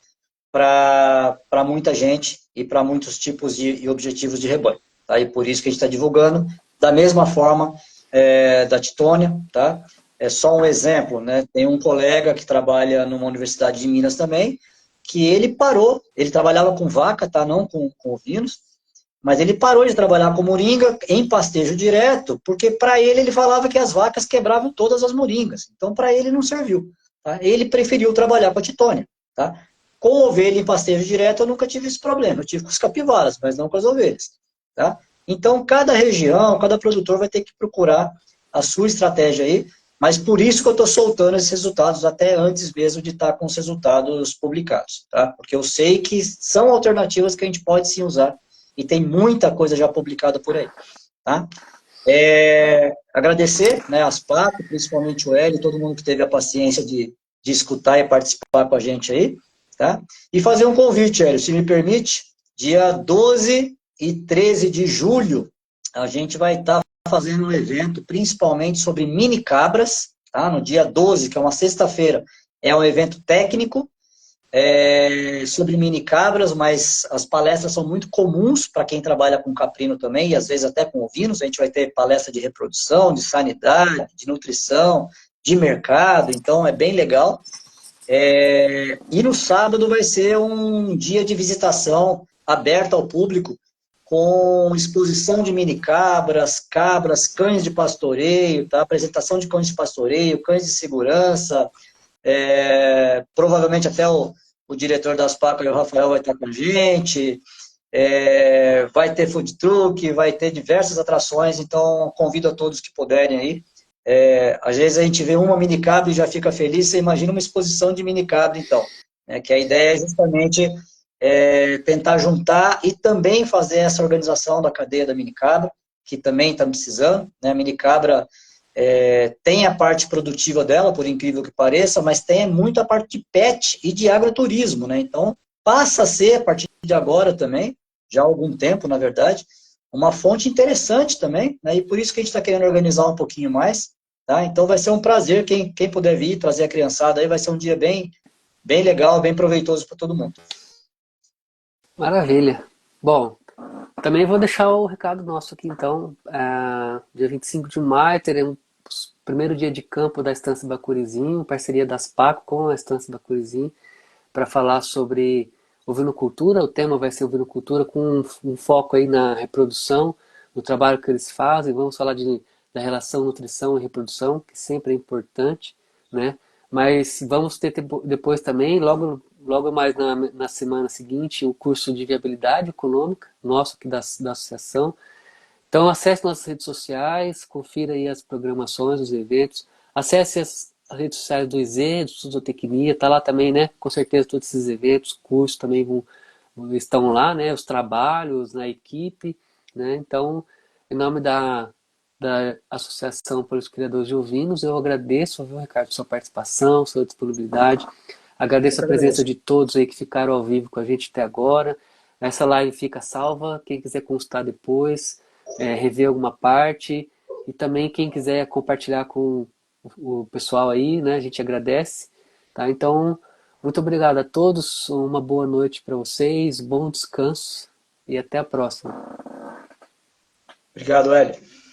para muita gente e para muitos tipos e objetivos de rebanho. Tá? E por isso que a gente está divulgando, da mesma forma da Titônia. Tá? É só um exemplo, né? Tem um colega que trabalha numa universidade de Minas também, que ele parou, ele trabalhava com vaca, tá? Não com ovinos, mas ele parou de trabalhar com moringa em pastejo direto, porque para ele falava que as vacas quebravam todas as moringas. Então, para ele não serviu. Tá? Ele preferiu trabalhar com a Titônia. Tá? Com ovelha em pastejo direto, eu nunca tive esse problema. Eu tive com os capivaras, mas não com as ovelhas. Tá? Então, cada região, cada produtor vai ter que procurar a sua estratégia aí, mas por isso que eu estou soltando esses resultados até antes mesmo de estar com os resultados publicados. Tá? Porque eu sei que são alternativas que a gente pode sim usar e tem muita coisa já publicada por aí. Tá? Agradecer, né, as PAC, principalmente o Hélio, todo mundo que teve a paciência de escutar e participar com a gente aí. Tá? E fazer um convite, Hélio, se me permite, dia 12 e 13 de julho, a gente vai estar fazendo um evento, principalmente sobre mini cabras, tá? No dia 12, que é uma sexta-feira, é um evento técnico, sobre mini cabras, mas as palestras são muito comuns para quem trabalha com caprino também, e às vezes até com ovinos. A gente vai ter palestra de reprodução, de sanidade, de nutrição, de mercado, então é bem legal. E no sábado vai ser um dia de visitação aberta ao público, com exposição de mini cabras, cabras, cães de pastoreio, tá? Apresentação de cães de pastoreio, cães de segurança, provavelmente até o diretor das PACas, o Rafael, vai estar com a gente, vai ter food truck, vai ter diversas atrações, então convido a todos que puderem aí. Às vezes a gente vê uma minicabra e já fica feliz, você imagina uma exposição de minicabra, então. Que a ideia é justamente tentar juntar e também fazer essa organização da cadeia da minicabra, que também está precisando. Né? A minicabra tem a parte produtiva dela, por incrível que pareça, mas tem muito a parte de pet e de agroturismo. Né? Então, passa a ser, a partir de agora também, já há algum tempo, na verdade, uma fonte interessante também, né? E por isso que a gente está querendo organizar um pouquinho mais, tá? Então vai ser um prazer, quem puder vir, trazer a criançada aí, vai ser um dia bem, bem legal, bem proveitoso para todo mundo. Maravilha. Bom, também vou deixar o recado nosso aqui, então. Dia 25 de maio teremos o primeiro dia de campo da Estância Bacurizinho, parceria das PACO com a Estância Bacurizinho, para falar sobre ovinocultura. O tema vai ser ovinocultura com um foco aí na reprodução, no trabalho que eles fazem. Vamos falar da relação nutrição e reprodução, que sempre é importante, né? Mas vamos ter depois também, logo mais na semana seguinte, o curso de viabilidade econômica, nosso aqui da associação. Então acesse nossas redes sociais, confira aí as programações, os eventos, acesse as redes sociais do IZ, do Zootecnia, está lá também, né? Com certeza todos esses eventos, cursos também estão lá, né? Os trabalhos na equipe, né? Então, em nome da Associação pelos Criadores de Ovinos, eu agradeço, viu, Ricardo, sua participação, sua disponibilidade. Eu Agradeço que a presença agradeço. de todos aí que ficaram ao vivo com a gente até agora. Essa live fica salva, quem quiser consultar depois, rever alguma parte, E também quem quiser compartilhar com o pessoal aí, né, a gente agradece, tá? Então, muito obrigado a todos, uma boa noite para vocês, bom descanso e até a próxima. Obrigado, Hélio.